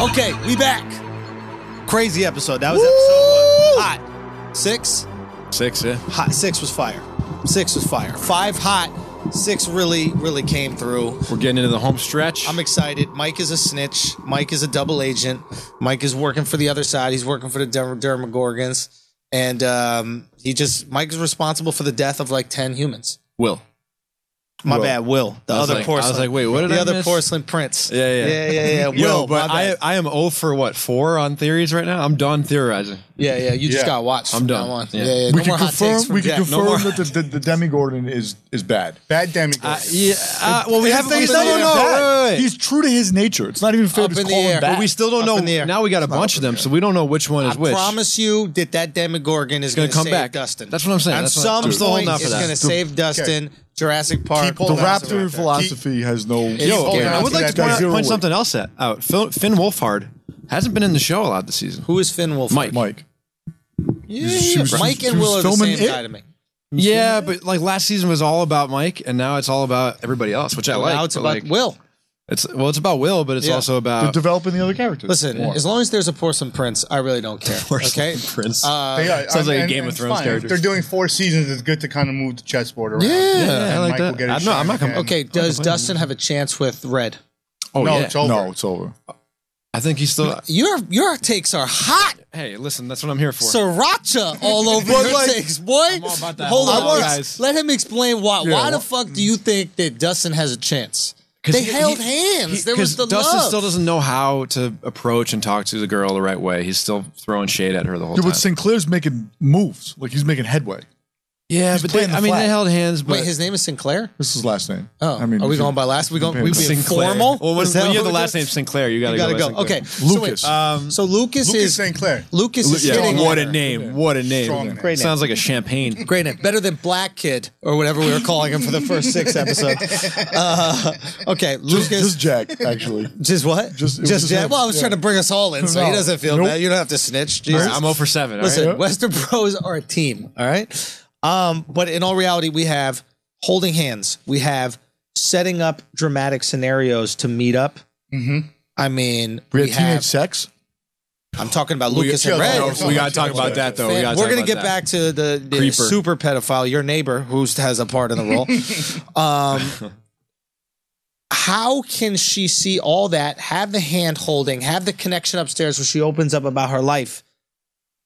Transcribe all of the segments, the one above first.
Okay, we back. Crazy episode. That was episode 1. Hot. 6? 6, yeah. Hot. 6 was fire. 6 was fire. 5 hot. 6 really came through. We're getting into the home stretch. I'm excited. Mike is a snitch. Mike is a double agent. Mike is working for the other side. He's working for the Dermagorgons. And Mike is responsible for the death of like 10 humans. Will. My bad, Will. The other porcelain. I was like, wait, what did I miss? The other porcelain prince. Yeah. Will, Yo, but I am 0 for what, 4 on theories right now? I'm done theorizing. Yeah. You just got watched. I'm done. Yeah. We can confirm that the Demigorgon is bad. Bad Demigorgon. Well, we still don't know. Wait. He's true to his nature. It's not even fair to call him bad. But we still don't know. Now we got a bunch of them, so we don't know which one is which. I promise you that Demigorgon is going to come save back. Dustin. That's what I'm saying. At some point, it's going to save Dustin. Jurassic Park. The raptor philosophy has no... I would like to point something else out. Finn Wolfhard hasn't been in the show a lot this season. Who is Finn Wolfhard? Mike. Yeah. Mike and Will are the same guy to me. Yeah, but like last season was all about Mike, and now it's all about everybody else, which I like. Now it's about Will. It's about Will, but it's also about developing the other characters. Listen, as long as there's a porcelain prince, I really don't care. Okay, Prince. Sounds like a Game of Thrones character. If they're doing 4 seasons, it's good to kind of move the chessboard around. Yeah, I like that. I'm not coming. Okay, does Dustin have a chance with Red? Oh no, yeah. it's over. No, it's over. I think he's still. Your takes are hot. Hey, listen, that's what I'm here for. Sriracha all over your takes, boy. I'm all about that. Hold on, guys. Let him explain why. Yeah, Why the fuck do you think that Dustin has a chance? They held hands. There was the Dustin love. still doesn't know how to approach and talk to the girl the right way. He's still throwing shade at her the whole time. But Sinclair's making moves. Like, he's making headway. Yeah, but they held hands. But Wait, his name is Sinclair? This is his last name. Oh, are we going by last? We being formal? Well, when you have the last name Sinclair, you gotta go. Okay, Lucas. So Lucas is St. Clair. Lucas is hitting. What a name! What a name! Strong name. Great name. Sounds like a champagne. Great name. Better than Black Kid or whatever we were calling him for the first 6 episodes. Okay, Lucas. Just Jack, actually. Just what? Just Jack. him. Well, I was trying to bring us all in, so he No. doesn't feel Nope. bad. You don't have to snitch. Jesus. I'm 0 for 7. Listen, all right? WesterBros are a team. All right. But in all reality, we have holding hands. We have setting up dramatic scenarios to meet up. Mm-hmm. I mean, We had teenage sex. I'm talking about Lucas and Red. We gotta talk about that though. We're going to get back to the super pedophile, your neighbor, who has a part in the role. How can she see all that, have the hand holding, have the connection upstairs where she opens up about her life,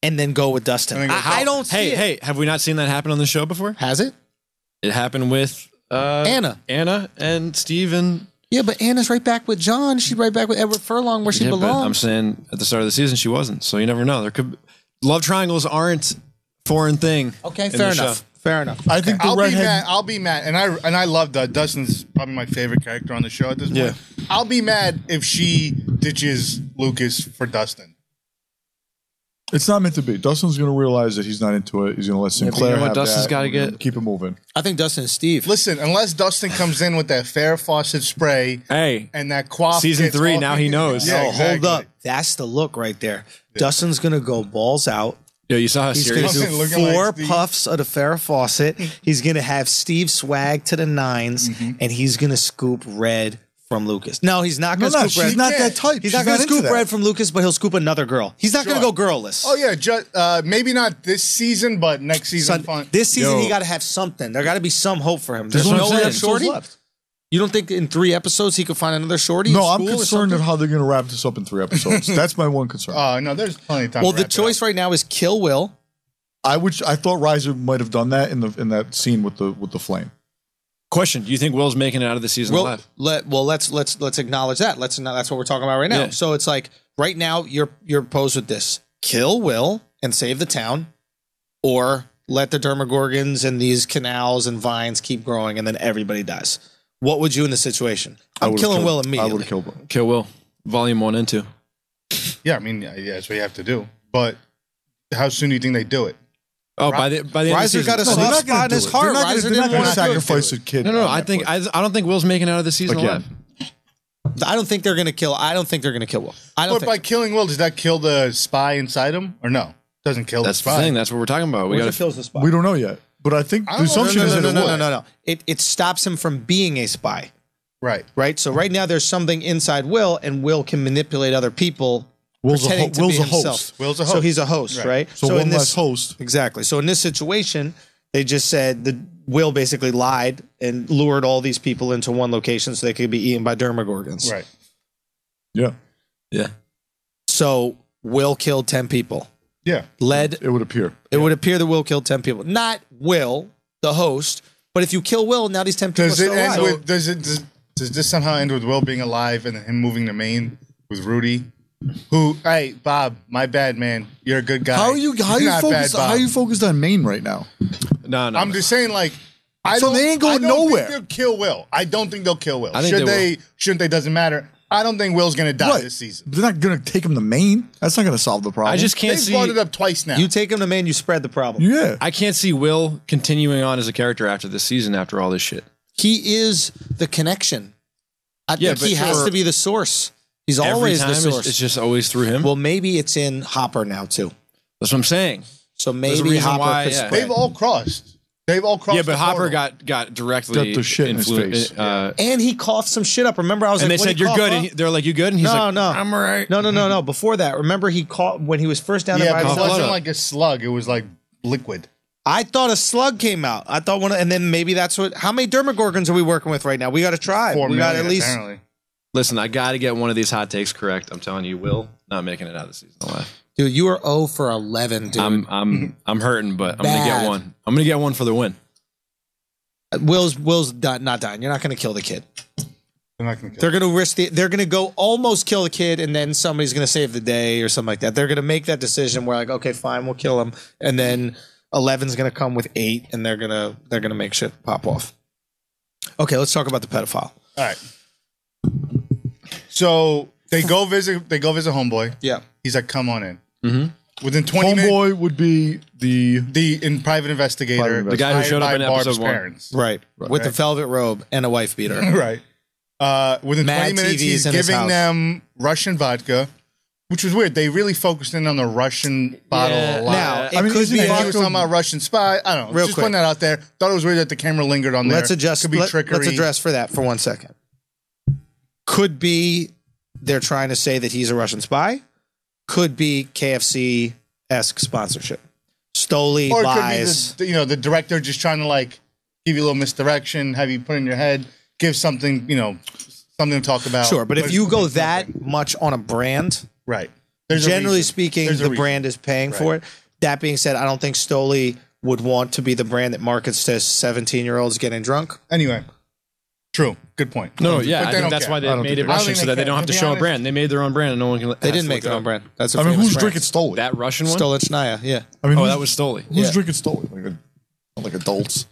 and then go with Dustin? I don't see it. Hey, have we not seen that happen on the show before? Has it? It happened with Anna and Steve and... Yeah, but Anna's right back with John. She's right back with Edward Furlong where she But belongs. I'm saying at the start of the season she wasn't, so you never know. There could love triangles aren't foreign thing. Okay, in fair the show. enough. Fair enough. I think the redhead... I'll be mad. And I love Dustin's probably my favorite character on the show at this point. Yeah. I'll be mad if she ditches Lucas for Dustin. It's not meant to be. Dustin's going to realize that he's not into it. He's going to let Sinclair you know what? have Dustin's that. gotta get- Keep it moving. I think Dustin and Steve. Listen, unless Dustin comes in with that Farrah Fawcett spray Hey, and that quaff season gets 3, all- now he knows. Yeah, Oh, exactly. hold up. That's the look right there. Dustin's going to go balls out. yo, you saw how He's going serious. to Dustin do looking 4 like Steve. puffs of the Farrah Fawcett. He's going to have Steve swag to the 9s, and he's going to scoop Red from Lucas. No, he's not going to scoop Red. she's not that type. He's not going to into scoop that. Red from Lucas, but he'll scoop another girl. He's not going to go girlless. Oh, yeah. Maybe not this season, but next season. Fine. This season, Yo. he got to have something. There got to be some hope for him. That's There's what no I'm saying. other shorty. left. You don't think in 3 episodes he could find another shorty? No, in I'm school or concerned something? of how they're going to wrap this up in 3 episodes. That's my one concern. No, there's plenty of time. Well, to the wrap it choice up. right now is kill Will. I thought Reiser might have done that in that scene with the flame. Question: do you think Will's making it out of the season alive? Let's acknowledge that. That's what we're talking about right now. Yeah. So it's like right now you're posed with this: kill Will and save the town, or let the Dermagorgons and these canals and vines keep growing and then everybody dies. What would you in the situation? I'm killing Will immediately. I would have killed Will. Kill Will, volume 1 and 2. Yeah, I mean, yeah, that's what you have to do. But how soon do you think they do it? Oh, by the end of the Riser season. got a they're soft not gonna spot in do his it. heart. They're not Riser gonna didn't want to sacrifice a kid. No, on I that think point. I don't think Will's making it out of the season Again. alive. I don't think they're gonna kill. I don't think they're gonna kill Will. I don't But think. by killing Will, does that kill the spy inside him? Or no? Doesn't kill That's the the spy. thing. That's what we're talking about. We got to. kills the spy. We don't know yet. But I think the assumption is that it will. No. It stops him from being a spy. Right. So right now there's something inside Will, and Will can manipulate other people. Will's a pretending to be himself. host. Will's a host. So he's a host, right? So one less host. Exactly. So in this situation, they just said that Will basically lied and lured all these people into one location so they could be eaten by Dermagorgons. Right. Yeah. Yeah. So Will killed 10 people. Yeah. It would appear. It would appear that Will killed 10 people. Not Will, the host, but if you kill Will, now these 10 people are still alive. Does this somehow end with Will being alive and him moving to Maine with Rudy? Who? Hey, Bob, my bad, man. You're a good guy. How are you focused on Maine right now? No. I'm just saying, like, they ain't going nowhere. Think they'll kill Will. I don't think they'll kill Will. I think they shouldn't they? Doesn't matter. I don't think Will's going to die this season. They're not going to take him to Maine. That's not going to solve the problem. I just can't They've see. brought it up twice now. You take him to Maine, you spread the problem. Yeah. I can't see Will continuing on as a character after this season, after all this shit. He is the connection. I think he has to be the source. He's always the source. It's just always through him. Well, maybe it's in Hopper now too. That's what I'm saying. So maybe Hopper could spread. They've all crossed. Yeah, but Hopper got directly Got the shit in his face. And he coughed some shit up. Remember, I was and like, they said, "You're good." And they're like, "You good?" And he's like, no, "I'm all right." No. Before that, remember he caught when he was first down there by but it himself. wasn't like a slug. It was like liquid. I thought a slug came out. I thought and then maybe that's what. How many Dermagorgons are we working with right now? We got to try. 4 we got million, at least. apparently. Listen, I got to get one of these hot takes correct. I'm telling you, Will not making it out of the season alive. Dude, you are 0 for 11, dude. I'm hurting, but I'm gonna get one. I'm gonna get one for the win. Will's not dying. You're not going to kill the kid. They're not going to kill. They're going to risk they're going to go almost kill the kid, and then somebody's going to save the day or something like that. They're going to make that decision where like, okay, fine, we'll kill him, and then 11's going to come with 8, and they're gonna make shit pop off. Okay, let's talk about the pedophile. All right. So they go visit homeboy. Yeah. He's like, come on in. Mm-hmm. Within 20 minutes. Homeboy would be the private investigator. The guy who showed up in Barb's episode 1. parents. Right. With the velvet robe and a wife beater. Right. Within Mad 20 minutes, TVs he's in his giving house. them Russian vodka, which was weird. They really focused in on the Russian bottle a lot. Now, it could isn't be it And he was vodka- talking about Russian spy. I don't know. Real Just quick. putting that out there. Thought it was weird that the camera lingered on there. Let's adjust. Could be trickery. Let's address for that for 1 second. Could be they're trying to say that he's a Russian spy. Could be KFC-esque sponsorship. Stoli Or it buys. could be the director just trying to like give you a little misdirection, have you put in your head, give something, something to talk about. Sure, but if you go it's that nothing. much on a brand, Right. There's a generally reason. speaking, There's a the reason. brand is paying for it. That being said, I don't think Stoli would want to be the brand that markets to 17-year-olds getting drunk. Anyway. True. Good point. No, But yeah, they I think don't that's care. why I they don't made think it they- I don't Russian think so they that they care. don't have to To be show a honest- brand. They made their own brand, and no one can. They didn't make their own brand. That's a I mean, famous who's brand. drinking Stoli? That Russian one. Stolichnaya, yeah. I mean, Oh, who's- that was Stoli. Who's Yeah. drinking Stoli? Like adults.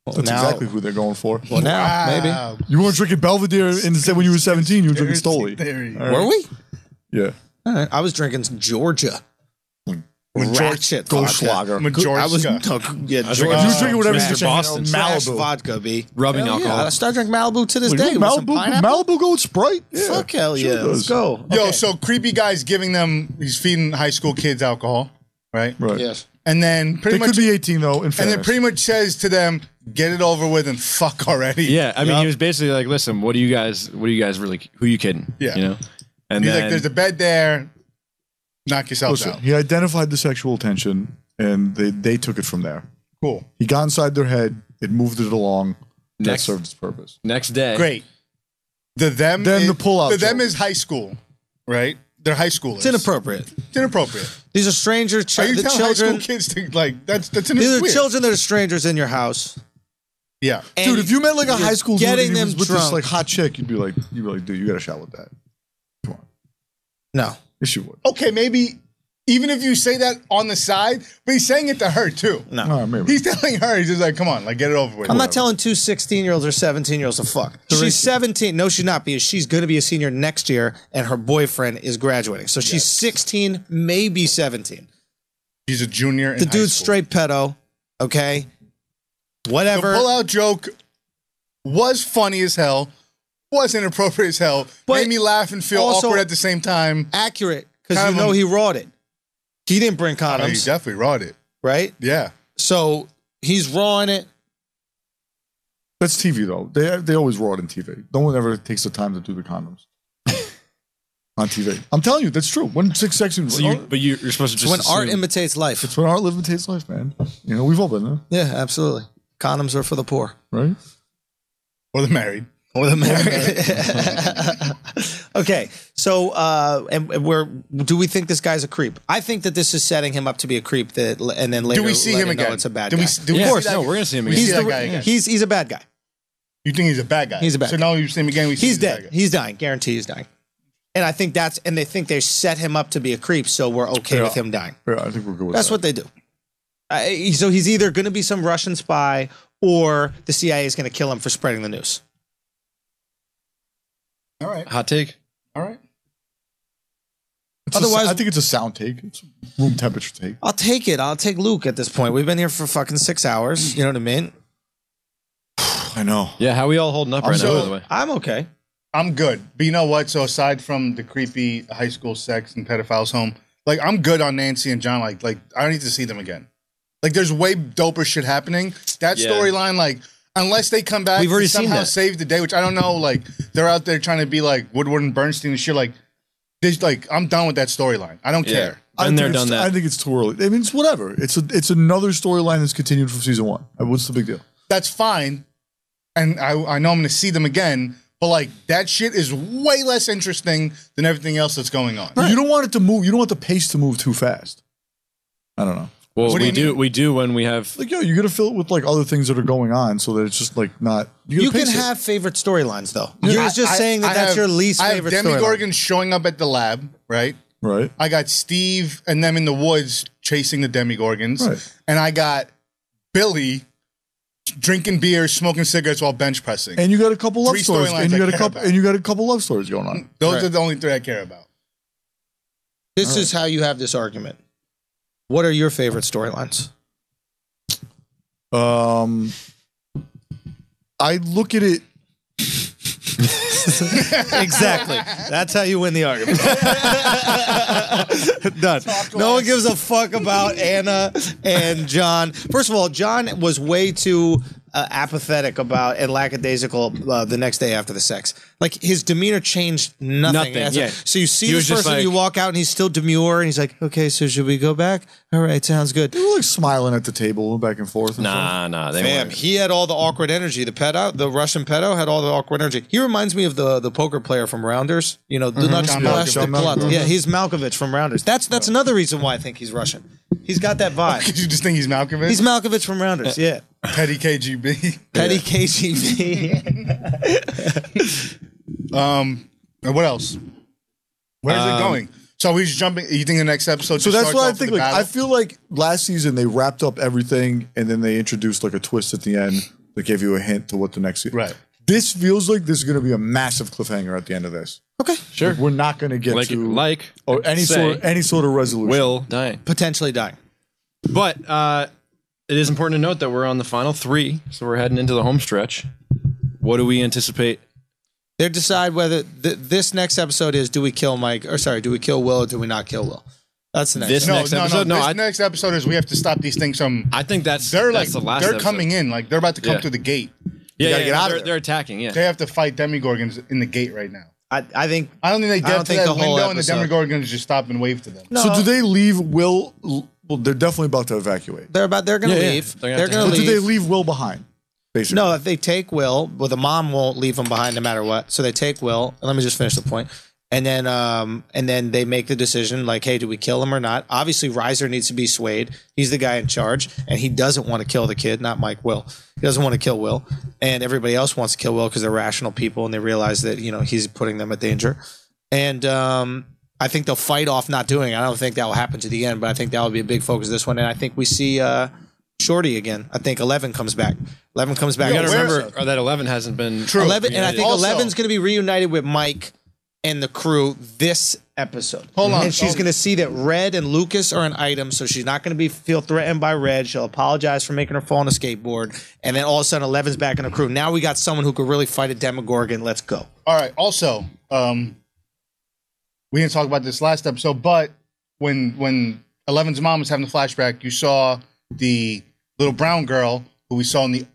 That's now- exactly who they're going for. Well, now, maybe. Wow. You weren't drinking Belvedere instead when you were 17. You were drinking Stoli. There you go. All right. Were we? Yeah. All right. I was drinking Georgia. Ratchet Goldschlager. I was Majorska. Georgia. You were drinking whatever Mr. you said. Boston. Trash Malibu. vodka, B. Rubbing Hell alcohol. Yeah. I still drink Malibu to this Like, day. With some Malibu, pineapple. Malibu go with Sprite? Yeah. Fuck hell Sure yeah. Let's does. go. Yo, Okay. so creepy guy's he's feeding high school kids alcohol, right? Right. Yes. And then pretty They much could be 18 though. In and then fairness. pretty much says to them, get it over with and fuck already. Yeah, I mean, he was basically like, "Listen, what do you guys really? Who you kidding? Yeah. And He's then like, there's a bed there. Knock yourself Listen, out. he identified the sexual tension, and they took it from there. Cool. He got inside their head. It moved it along. That Next- served its purpose. next day, Great. Then the pullout The them joke. is high school, right? They're high schoolers. It's inappropriate. It's inappropriate. These are strangers. Are you The telling high school children. kids to like that's These weird. are children that are strangers in your house. Yeah. And Dude, if you met like a you're high school dude getting and he them was with drunk. this like hot chick, you'd be like, dude, you got a shot with that. Come on. No. Yes, you would. Okay, maybe even if you say that on the side, but he's saying it to her too. No. All right, maybe. He's telling her, he's just like, come on, like get it over with. I'm not telling two 16-year-olds or 17-year-olds to fuck. She's 17. No, she's not, because she's going to be a senior next year, and her boyfriend is graduating. So she's 16, maybe 17. He's a junior in The high dude's school. straight pedo. Okay? The Whatever. pullout joke was funny as hell, was inappropriate as hell, But made me laugh and feel also- awkward at the same time. Accurate, because Kind you of know a- he wrought it. He didn't bring Oh, he condoms, definitely wrought it. right? Yeah. So he's rawing it. That's TV though. They always roll it in TV. No one ever takes the time to do the condoms on TV. I'm telling you, that's true. When 6 seconds, but you're supposed to just when assume. art imitates life. It's when art imitates life, man. You know, we've all been there, Yeah, absolutely. Condoms are for the poor. right? Or the married. Or the married. Okay, so do we think this guy's a creep? I think that this is setting him up to be a creep. And then later, Do we see him again? Know it's a bad Do guy. we Yeah, see of course, that- no, we're gonna see him we again. see that guy again? He's a bad guy. You think he's a bad guy? He's a bad So guy. now you see him again. We see He's the bad dead. guy. He's dying. Guarantee he's dying. And I think they think they set him up to be a creep, so we're okay with him dying. Yeah, I think we're good with That's that. what they do. So he's either going to be some Russian spy or the CIA is going to kill him for spreading the news. All right. Hot take. All right. Otherwise- I think it's a sound take. It's a room temperature take. I'll take it. I'll take Luke at this point. We've been here for fucking 6 hours. You know what I mean? I know. Yeah, how we all holding up right now, by the way? I'm okay. I'm good. But you know what? So aside from the creepy high school sex and pedophiles home, like I'm good on Nancy and John. Like I don't need to see them again. Like there's way doper shit happening. That Yeah. storyline, like unless they come back We've already and somehow seen that. save the day, which I don't know. Like they're out there trying to be like Woodward and Bernstein and shit. Like I'm done with that storyline. I don't care. Been there, think done it's- that. I think it's too early. I mean, it's whatever. It's another storyline that's continued from season 1. What's the big deal? That's fine. And I know I'm going to see them again. But like that shit is way less interesting than everything else that's going on. You don't want it to move. You don't want the pace to move too fast. I don't know. Well, What do you mean? we do when we have. Like, you got to fill it with like other things that are going on, so that it's just like not. You gotta can pace it. have favorite storylines, though. You're just saying that that's your least favorite I have Demi storyline. Gorgon showing up at the lab, right? Right. I got Steve and them in the woods chasing the Demigorgons. Right. And I got Billy drinking beer, smoking cigarettes while bench pressing. And you got a couple love Three stories, storylines and you I got a care couple, about. and you got a couple love stories going on. Those are the only three I care about. This is how you have this argument. What are your favorite storylines? I look at it. Exactly. That's how you win the argument. Done. No one gives a fuck about Anna and John. First of all, John was way too apathetic about and lackadaisical the next day after the sex. Like his demeanor changed nothing. Nothing, yeah. So you see He this was just person, like- you walk out and he's still demure and he's like, okay, so should we go back? All right, sounds good. They were like smiling at the table, back and forth. And stuff. Nah, they Damn, weren't. he had all the awkward energy. The pedo, the Russian pedo, had all the awkward energy. He reminds me of the poker player from Rounders. You know, do not John splash the Malkovich. blood. John Yeah, he's Malkovich from Rounders. That's another reason why I think he's Russian. He's got that vibe. Did you just think he's Malkovich? He's Malkovich from Rounders. Yeah, Petty KGB. petty KGB. And what else? Where's it going? So he's jumping. You think the next episode? So just that's starts what I off think. with the Like, I battle? feel like last season they wrapped up everything, and then they introduced like a twist at the end that gave you a hint to what the next season. Right. This feels like this is going to be a massive cliffhanger at the end of this. Okay, Sure. Like, we're not going to get to or any say, sort of resolution. Will dying. potentially dying. But it is important to note that we're on the final 3, so we're heading into the home stretch. What do we anticipate? They decide whether this next episode is do we kill Mike or sorry, do we kill Will or do we not kill Will? That's the next. This episode. next episode? No, This next episode is we have to stop these things from. I think that's They're that's like the last. they're episode. coming in, like they're about to come Yeah. through the gate. Yeah, gotta get out of they're, there. they're attacking. Yeah, They have to fight Demigorgons in the gate right now. I think I don't think they I get don't to think that the whole window and the episode- Demigorgons just stop and wave to them. no. So do they leave Will? Well, they're definitely about to evacuate. They're going to Yeah, leave. they're They're gonna going But to do they leave. leave Will behind? Basically. No, if they take Will, the mom won't leave him behind no matter what. So they take Will. And let me just finish the point. And then they make the decision like, hey, do we kill him or not? Obviously, Reiser needs to be swayed. He's the guy in charge, and he doesn't want to kill the kid, not Mike. Will. He doesn't want to kill Will, and everybody else wants to kill Will because they're rational people and they realize that he's putting them at danger. And I think they'll fight off not doing it. I don't think that will happen to the end, but I think that will be a big focus of this one. And I think we see Shorty again. I think 11 comes back. 11 comes back. you got to where- remember that 11 hasn't been True. 11, and I think Also- 11's going to be reunited with Mike and the crew this episode. Hold on. And she's going to see that Red and Lucas are an item, so she's not going to feel threatened by Red. She'll apologize for making her fall on a skateboard. And then all of a sudden, 11's back in the crew. Now we got someone who could really fight a Demogorgon. Let's go. All right. Also, we didn't talk about this last episode, but when Eleven's mom was having the flashback, you saw the little brown girl who we saw in the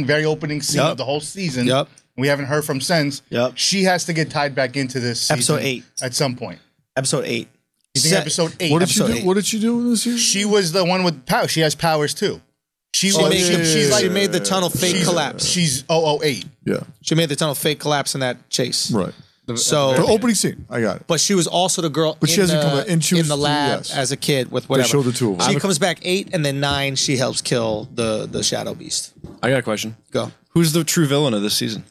very opening scene of the whole season. Yep. We haven't heard from since. Yep. She has to get tied back into this season Episode 8. at some point. Episode 8. You think episode 8? What did she do? What did she do in this season? She was the one with power. She has powers too. She made the tunnel fake collapse. She's 008. Yeah. She made the tunnel fake collapse in that chase. Right. So the opening scene, I got it. But she was also the girl But she hasn't come back. And she in was the lab as a kid with whatever. They showed the two of them. She comes back 8, and then 9, she helps kill the Shadow Beast. I got a question. Go. Who's the true villain of this season?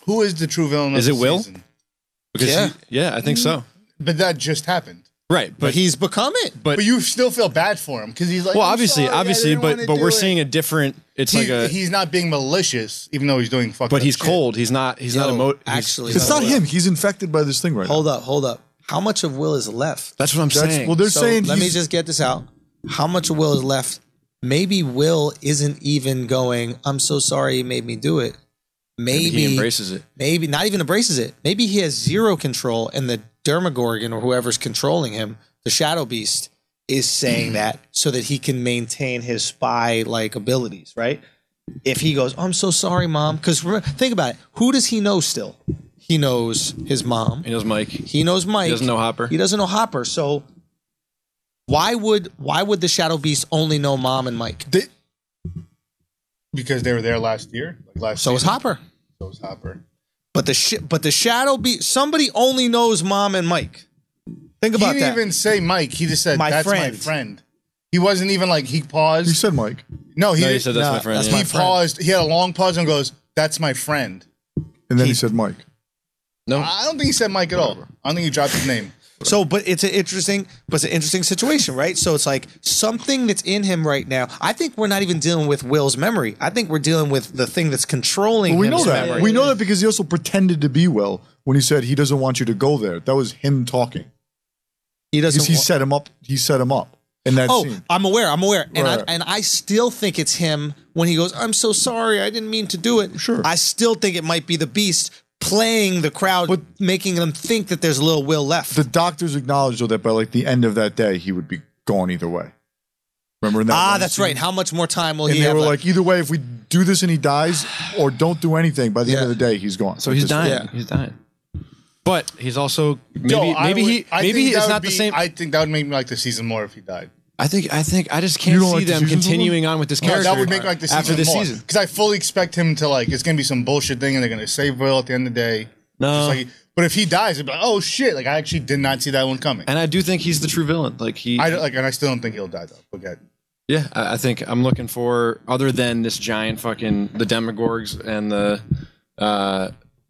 Who is the true villain of Is it the Will? season? Because I think so. But that just happened. Right, But he's become it. But you still feel bad for him because he's like, well, "I'm obviously, sorry, but we're seeing a different. It's he's not being malicious, even though he's doing fucked but up he's shit. cold. He's not Actually, It's not him. He's infected by this thing right now. Hold up. How much of Will is left? That's what I'm saying. Well, they're saying let me just get this out. How much of Will is left? Maybe Will isn't even going, I'm so sorry you made me do it. Maybe he embraces it. Maybe not even embraces it. Maybe he has zero control, and the Dermagorgon or whoever's controlling him, the Shadow Beast, is saying that so that he can maintain his spy-like abilities, right? If he goes, I'm so sorry, Mom. Because think about it. Who does he know still? He knows his mom. He knows Mike. He knows Mike. He doesn't know Hopper. He doesn't know Hopper. So why would the Shadow Beast only know Mom and Mike? Because they were there last year. So was Hopper. So was Hopper. But the Shadow Beast, somebody only knows Mom and Mike. Think about that. He didn't even say Mike. He just said, that's my friend. He wasn't even like, he paused. You said Mike. No, he said that's my friend. He paused. He had a long pause and goes, that's my friend. And then he said Mike. No, I don't think he said Mike at all. I don't think he dropped his name. So, but it's an interesting situation, right? So it's like something that's in him right now. I think we're not even dealing with Will's memory. I think we're dealing with the thing that's controlling we know his that. memory. We know that because he also pretended to be Will when he said he doesn't want you to go there. That was him talking. He doesn't. Because he set him up. He set him up in that scene. I'm aware. And Right. I still think it's him when he goes, I'm so sorry. I didn't mean to do it. Sure. I still think it might be the Beast playing the crowd, but making them think that there's a little Will left. The doctors acknowledged, though, that by like the end of that day, he would be gone either way. Remember in that? That's scene? right. How much more time will And he they have were left? like, either way, if we do this and he dies, or don't do anything, by the end of the day, he's gone. So he's dying. Yeah. He's dying. But he's also I think it's that not would the be- same. I think that would make me like the season more if he died. I think I just You can't don't see like the them season continuing on with this No, character. that would make like the season after this more. season. Because I fully expect him to like, it's gonna be some bullshit thing, and they're gonna save Will at the end of the day. No. Just like, but if he dies, it'd be like, oh shit! Like I actually did not see that one coming. And I do think he's the true villain. Like And I still don't think he'll die though. Okay. yeah, I think I'm looking for other than this giant fucking the Demogorgs and the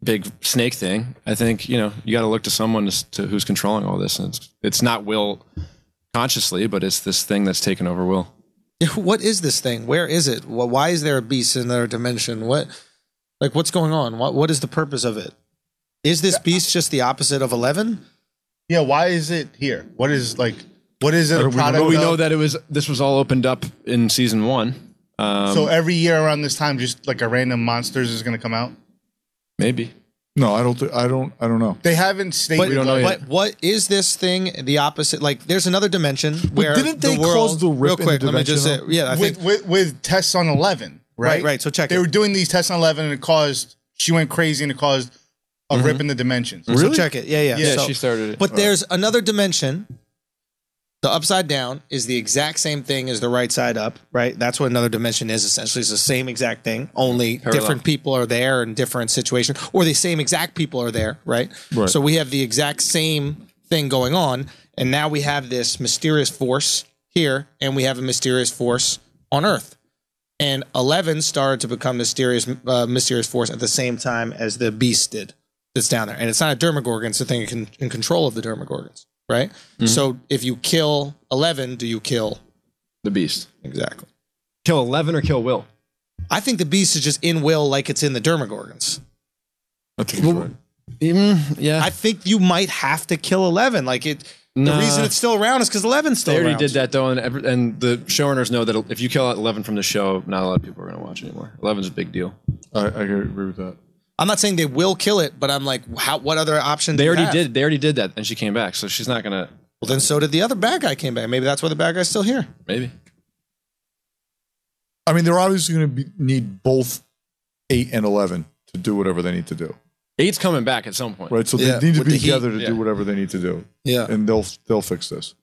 big snake thing. I think you got to look to someone to who's controlling all this, and it's not Will consciously, but it's this thing that's taken over Will. What is this thing? Where is it? Why is there a beast in another dimension? What's going on? What is the purpose of it? Is this beast just the opposite of 11? Yeah. Why is it here? What is it? A product? But we know that this was all opened up in season 1. So every year around this time, just like a random monsters is going to come out. Maybe. No, I don't know. They haven't stated. We don't know yet. But what is this thing? The opposite? Like, there's another dimension where didn't they the world, cause the rip real quick? in the Let me just say, dimension, yeah, I think with tests on 11, right? Right. So check They it. were doing these tests on 11, and she went crazy, and it caused a rip in the dimensions. So check it. Yeah. Yeah, So- she started it. But there's another dimension. The upside down is the exact same thing as the right side up, right? That's what another dimension is, essentially. It's the same exact thing, only different people are there in different situations, or the same exact people are there, right? So we have the exact same thing going on, and now we have this mysterious force here, and we have a mysterious force on Earth. And 11 started to become mysterious force at the same time as the Beast did that's down there. And it's not a Dermagorgon, it's a thing in control of the Dermagorgons. Right? So if you kill 11, do you kill The Beast? Exactly. Kill 11 or kill Will? I think the Beast is just in Will like it's in the Dermagorgons. I think that's right. Yeah. I think you might have to kill 11. Like the reason it's still around is because 11's still They already around. did that though, and the showrunners know that if you kill out 11 from the show, not a lot of people are going to watch anymore. 11's a big deal. I agree with that. I'm not saying they will kill it, but I'm like, what other option do They you already have? did. They already did that, and she came back, so she's not going to. Well, then so did the other bad guy came back. Maybe that's why the bad guy's still here. Maybe. I mean, they're obviously going to need both 8 and 11 to do whatever they need to do. 8's coming back at some point. Right, so they need to be together to do whatever they need to do. Yeah. And they'll fix this.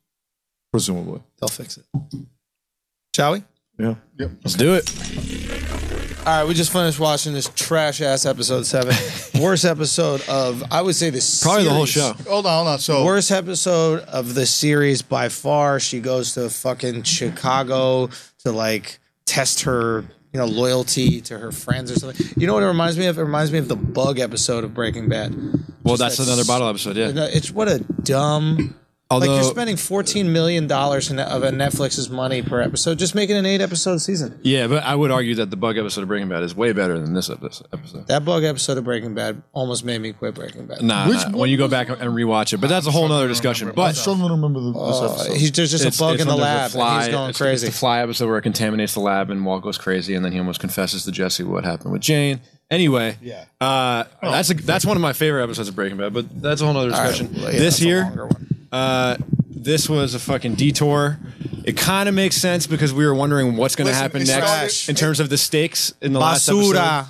Presumably. They'll fix it. Shall we? Yeah. Yep. Let's do it. All right, we just finished watching this trash-ass episode 7. Worst episode of, I would say, this Probably the whole show. Hold on. So worst episode of the series by far. She goes to fucking Chicago to, like, test her, you know, loyalty to her friends or something. You know what it reminds me of? It reminds me of the Bug episode of Breaking Bad. Well, that's another bottle episode, yeah. It's what a dumb... Although, like, you're spending $14 million of a Netflix's money per episode, just making an 8-episode season. Yeah, but I would argue that the Bug episode of Breaking Bad is way better than this episode. That Bug episode of Breaking Bad almost made me quit Breaking Bad. Nah, when you go back and rewatch it. But that's a whole other discussion. I But still don't remember this episode. There's just a bug in the lab, and he's going crazy. It's the fly episode where it contaminates the lab and Walt goes crazy, and then he almost confesses to Jesse what happened with Jane. Anyway, that's one of my favorite episodes of Breaking Bad, but that's a whole other discussion. Right, well, yeah, this here, this was a fucking detour. It kind of makes sense because we were wondering what's going to happen next in terms of the stakes in the last episode.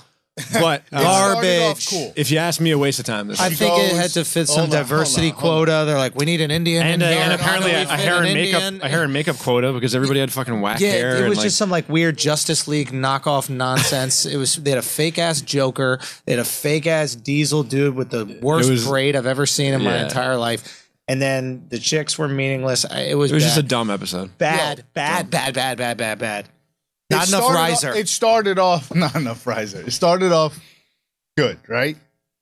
But garbage. Cool. If you ask me, a waste of time. I think it had to fit some diversity quota. They're like, we need an Indian and in here. apparently a hair and makeup quota because everybody had fucking whack hair. It was just some like weird Justice League knockoff nonsense. They had a fake ass Joker. They had a fake ass Diesel dude with the worst braid I've ever seen in my entire life. And then the chicks were meaningless. It was just a dumb episode. Bad. Not enough riser. It started off not enough riser. It started off good, right?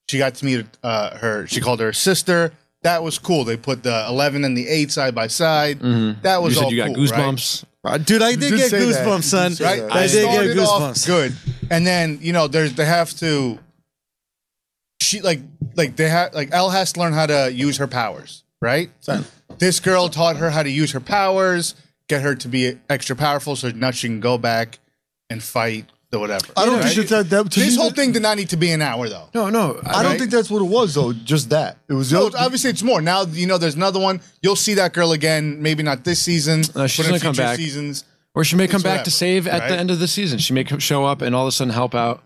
She got to meet her. She called her sister. That was cool. They put the 11 and the 8 side by side. That was all cool. You got goosebumps, right? Dude. I did get goosebumps, son. Right? I did get goosebumps. Good. And then they have to. She Elle has to learn how to use her powers, right? Son. This girl taught her how to use her powers. Get her to be extra powerful so now she can go back and fight the whatever. I don't think that this whole thing did not need to be an hour though. No. I don't think that's what it was though. Just that. It was obviously it's more. Now there's another one. You'll see that girl again, maybe not this season, she's gonna come back. Seasons. Or she may come back to save at the end of the season. She may show up and all of a sudden help out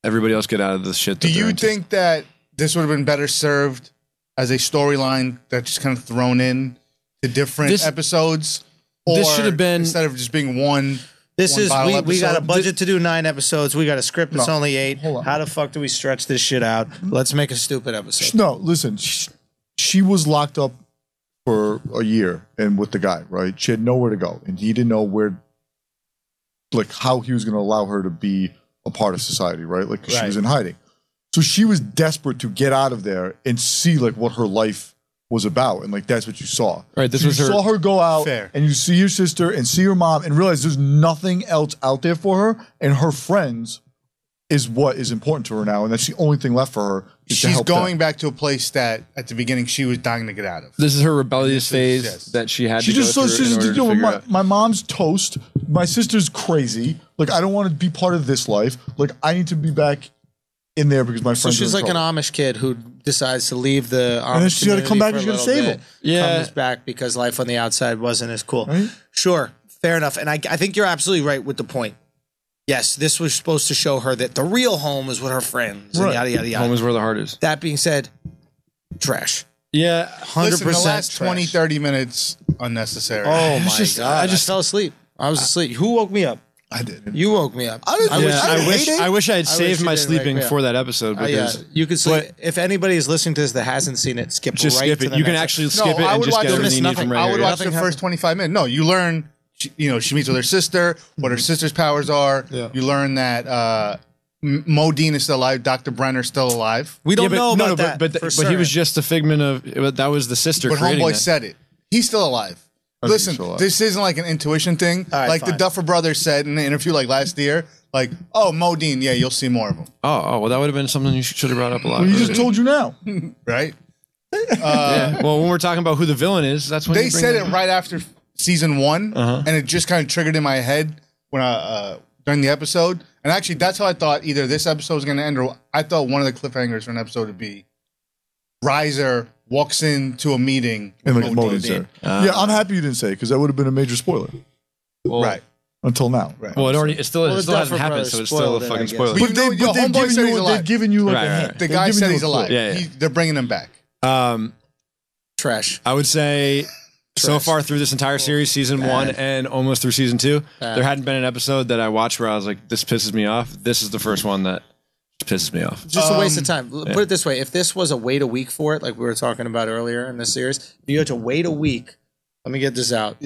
everybody else get out of the shit. Do you think that this would have been better served as a storyline that's just kind of thrown in to different episodes? This should have been instead of just being one. We got a budget to do 9 episodes. We got a script that's only 8. How the fuck do we stretch this shit out? Let's make a stupid episode. No, listen. She was locked up for a year and with the guy, right? She had nowhere to go, and he didn't know how he was going to allow her to be a part of society, right? Like she was in hiding, so she was desperate to get out of there and see what her life was about, and that's what you saw. Right, this was you saw her go out, and you see your sister and see her mom, and realize there's nothing else out there for her, and her friends is what is important to her now, and that's the only thing left for her. She's going back to a place that at the beginning she was dying to get out of. This is her rebellious phase that she had. She just my mom's toast. My sister's crazy. I don't want to be part of this life. I need to be back in there because my friends. So she's like an Amish kid who decides to leave the Amish, and then she's got to come back and she's going to save him. Yeah, comes back because life on the outside wasn't as cool. Right? Sure, fair enough, and I think you're absolutely right with the point. Yes, this was supposed to show her that the real home is with her friends. And yada yada yada. Home is where the heart is. That being said, trash. Yeah, 100%. Listen, the last 20, 30 minutes unnecessary. Oh my god! I just fell asleep. I was asleep. Who woke me up? I did. You woke me up. I wish I had saved my sleeping for that episode. Because you could sleep. If anybody is listening to this that hasn't seen it, skip just right skip it. To the You can next actually skip it and just get everything you need from right here. I would watch the first 25 minutes. No, you learn. She meets with her sister. What her sister's powers are. Yeah. You learn that Modine is still alive. Dr. Brenner's still alive. We don't know about that. But he was just a figment of that was the sister. But Homeboy said it. He's still alive. Listen, this isn't like an intuition thing. Right, the Duffer Brothers said in an interview last year, Modine, yeah, you'll see more of him. Oh, well, that would have been something you should have brought up a lot. Well, he just told you now. Right? Yeah. Well, when we're talking about who the villain is, that's when they said it right after season 1, and it just kind of triggered in my head when during the episode. And actually, that's how I thought either this episode was going to end, or I thought one of the cliffhangers for an episode would be Riser walks into a meeting and Modine there. Yeah, I'm happy you didn't say it because that would have been a major spoiler. Well, right. until now. Right. Well, it still the hasn't Duffer happened, Brothers so it's still a spoiled it, fucking I guess. spoiler. But They've given you like a hint. The guy said he's alive. Yeah. They're bringing him back. Trash. I would say so far through this entire series, season 1 and almost through season 2, there hadn't been an episode that I watched where I was like, this pisses me off. This is the first one that pisses me off. Just a waste of time. Put it this way. If this was a wait a week for it, like we were talking about earlier in this series, if you had to wait a week, let me get this out,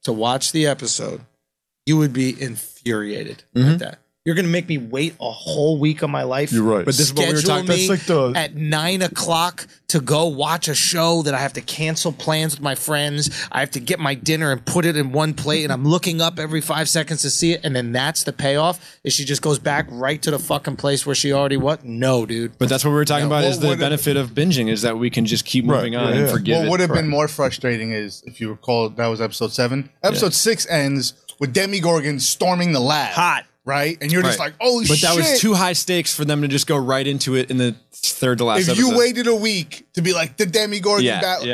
to watch the episode, you would be infuriated at that. You're going to make me wait a whole week of my life. You're right. But this is what we were talking about. That's like at 9 o'clock to go watch a show that I have to cancel plans with my friends. I have to get my dinner and put it in one plate, and I'm looking up every 5 seconds to see it, and then that's the payoff? Is she just goes back right to the fucking place where she already what? No, dude. But that's what we were talking about is the benefit of binging is that we can just keep moving on and forgive it. What would have been more frustrating is, if you recall, that was episode 7. Episode 6 ends with Demogorgon storming the lab. Hot. Right? And you're just like, oh, shit. But that was too high stakes for them to just go right into it in the third to last episode. If you waited a week to be like, the Demogorgon battle.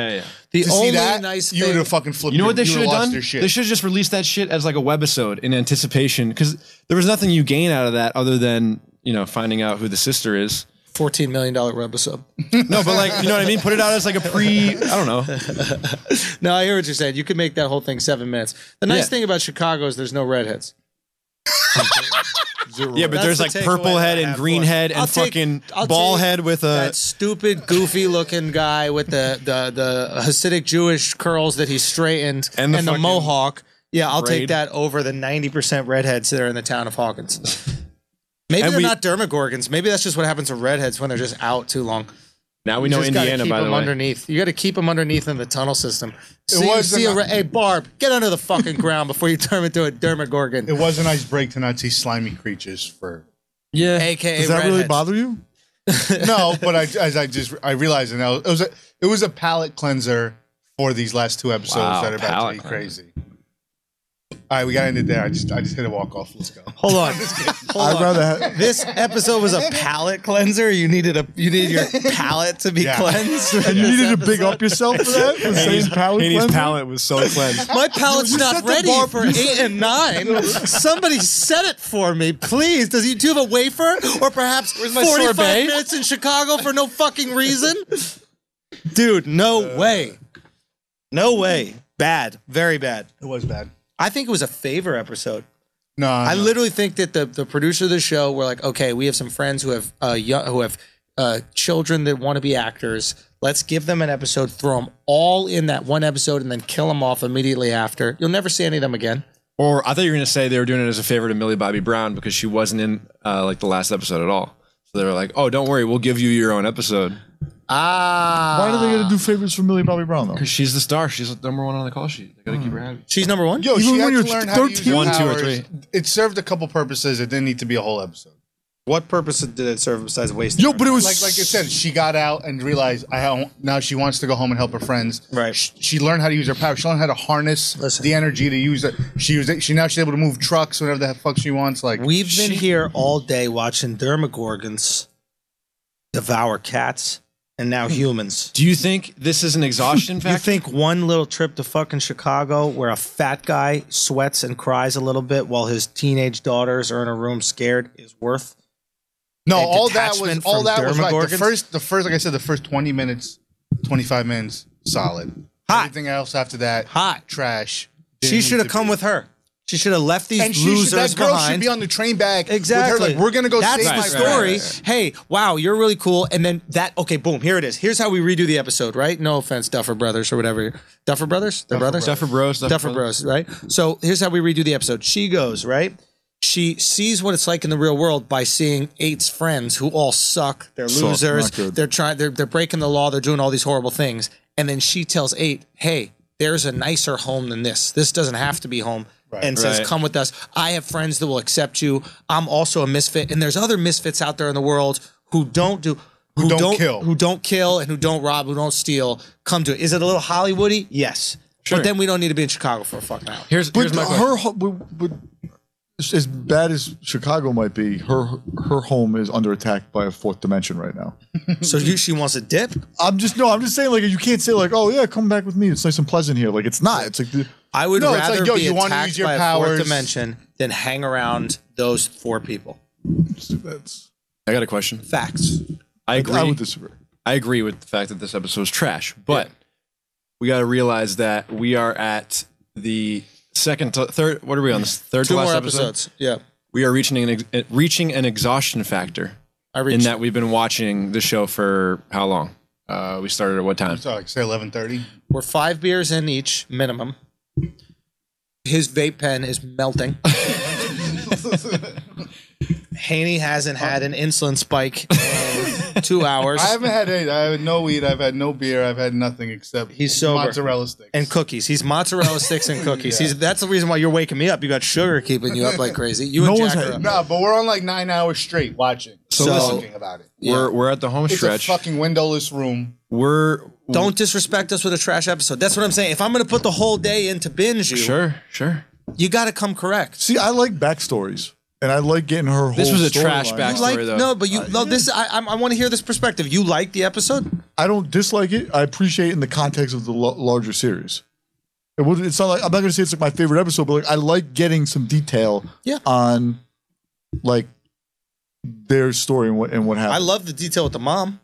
The to only see that, nice you would have fucking flipped. You know what they should have done? They should have just released that shit as like a webisode in anticipation, because there was nothing you gain out of that other than, you know, finding out who the sister is. $14 million webisode. No, but like, you know what I mean? Put it out as like a I don't know. No, I hear what you're saying. You could make that whole thing 7 minutes. The nice thing about Chicago is there's no redheads. Yeah, but there's like purple head and green head and fucking ball head with a that stupid goofy looking guy with the Hasidic Jewish curls that he straightened and the mohawk. Yeah, I'll take that over the 90% redheads that are in the town of Hawkins. Maybe they're not Dermagorgons. Maybe that's just what happens to redheads when they're just out too long. Now we know Indiana, by the way. Underneath. You got to keep them underneath in the tunnel system. Hey, Barb, get under the fucking ground before you turn into a Dermagorgon. It was a nice break to not see slimy creatures for... Yeah. AKA Does that redheads. really bother you? No, but I realized it now. It was a palate cleanser for these last 2 episodes that are about to be crazy. All right, we got to end it there. I just hit a walk off. Let's go. Hold on. This episode was a palate cleanser. You needed your palate to be cleansed. And you needed to big up yourself for that? For saying palate cleanser? Haney's palate was so cleansed. My palate's not ready for 8 and 9. Somebody set it for me, please. Do you have a wafer? Or perhaps 45 minutes in Chicago for no fucking reason? Dude, no way. No way. Bad. Very bad. It was bad. I think it was a favor episode. No, I literally think that the producer of the show were like, okay, we have some friends who have children that want to be actors. Let's give them an episode, throw them all in that one episode, and then kill them off immediately after. You'll never see any of them again. Or I thought you were going to say they were doing it as a favor to Millie Bobby Brown because she wasn't in like the last episode at all. So they were like, oh, don't worry, we'll give you your own episode. Why do they got to do favors for Millie Bobby Brown, though? Because she's the star. She's the number 1 on the call sheet. They got to keep her happy. She's number 1? Yo, she had to learn how to use her 1, 2, or powers. 3. It served a couple purposes. It didn't need to be a whole episode. What purpose did it serve besides wasting? Yo, but it was like I said, she got out and realized now she wants to go home and help her friends. Right. She learned how to use her power. She learned how to harness the energy to use it. She's able to move trucks whenever the fuck she wants. Like we've been here all day watching Dermagorgons devour cats. And now humans. Do you think this is an exhaustion factor? You think one little trip to fucking Chicago where a fat guy sweats and cries a little bit while his teenage daughters are in a room scared is worth? No, all that was like the first like I said, the first 20 minutes, 25 minutes, solid. Hot. Everything else after that, hot trash. She should have come with her. She should have left these losers that girl behind. should be on the train back. Exactly. With her, like, we're gonna go. That's save the story. Hey, wow, you're really cool. And then okay, boom, here it is. Here's how we redo the episode, right? No offense, Duffer Brothers or whatever. Duffer Brothers? They're brothers? Duffer Bros. Duffer Bros, right? So here's how we redo the episode. She goes, right? She sees what it's like in the real world by seeing 8's friends who all suck. They're losers. They're breaking the law. They're doing all these horrible things. And then she tells 8, hey, there's a nicer home than this. This doesn't have to be home. And says, come with us. I have friends that will accept you. I'm also a misfit. And there's other misfits out there in the world who don't kill, and who don't rob, who don't steal. Come to it. Is it a little Hollywoody? Yes. Sure. But then we don't need to be in Chicago for a fucking hour. Here's my question. as bad as Chicago might be, her home is under attack by a fourth dimension right now. So she wants to dip? I'm just saying, like, you can't say like, oh yeah, come back with me. It's nice and pleasant here. Like, it's not. It's like I would rather like, yo, be you want to attacked use your by powers. a fourth dimension than hang around those 4 people. I got a question. Facts. I agree. I would disagree. I agree with the fact that this episode is trash, but we got to realize that we are at the third. What are we on? This third 2 to last more episode? episodes. Yeah. We are reaching an exhaustion factor in that we've been watching the show for how long? We started at what time? So like say 11:30. We're 5 beers in each minimum. His vape pen is melting. Haney hasn't had an insulin spike in 2 hours. I haven't had any. I had no weed. I've had no beer. I've had nothing except He's sober. mozzarella sticks And cookies. He's mozzarella sticks and cookies. That's the reason why you're waking me up. You got sugar keeping you up like crazy. You and Jack are up. No, but we're on like 9 hours straight watching. So talking about it. We're at the home It's stretch. a fucking windowless room. Don't disrespect us with a trash episode. That's what I'm saying. If I'm going to put the whole day into binge you, Sure. you got to come correct. See, I like backstories, and I like getting her whole. This was a trash storyline. backstory, though. This I want to hear this perspective. You like the episode? I don't dislike it. I appreciate it in the context of the larger series. It's not like I'm not going to say it's like my favorite episode, but like I like getting some detail on like their story and what happened. I love the detail with the mom.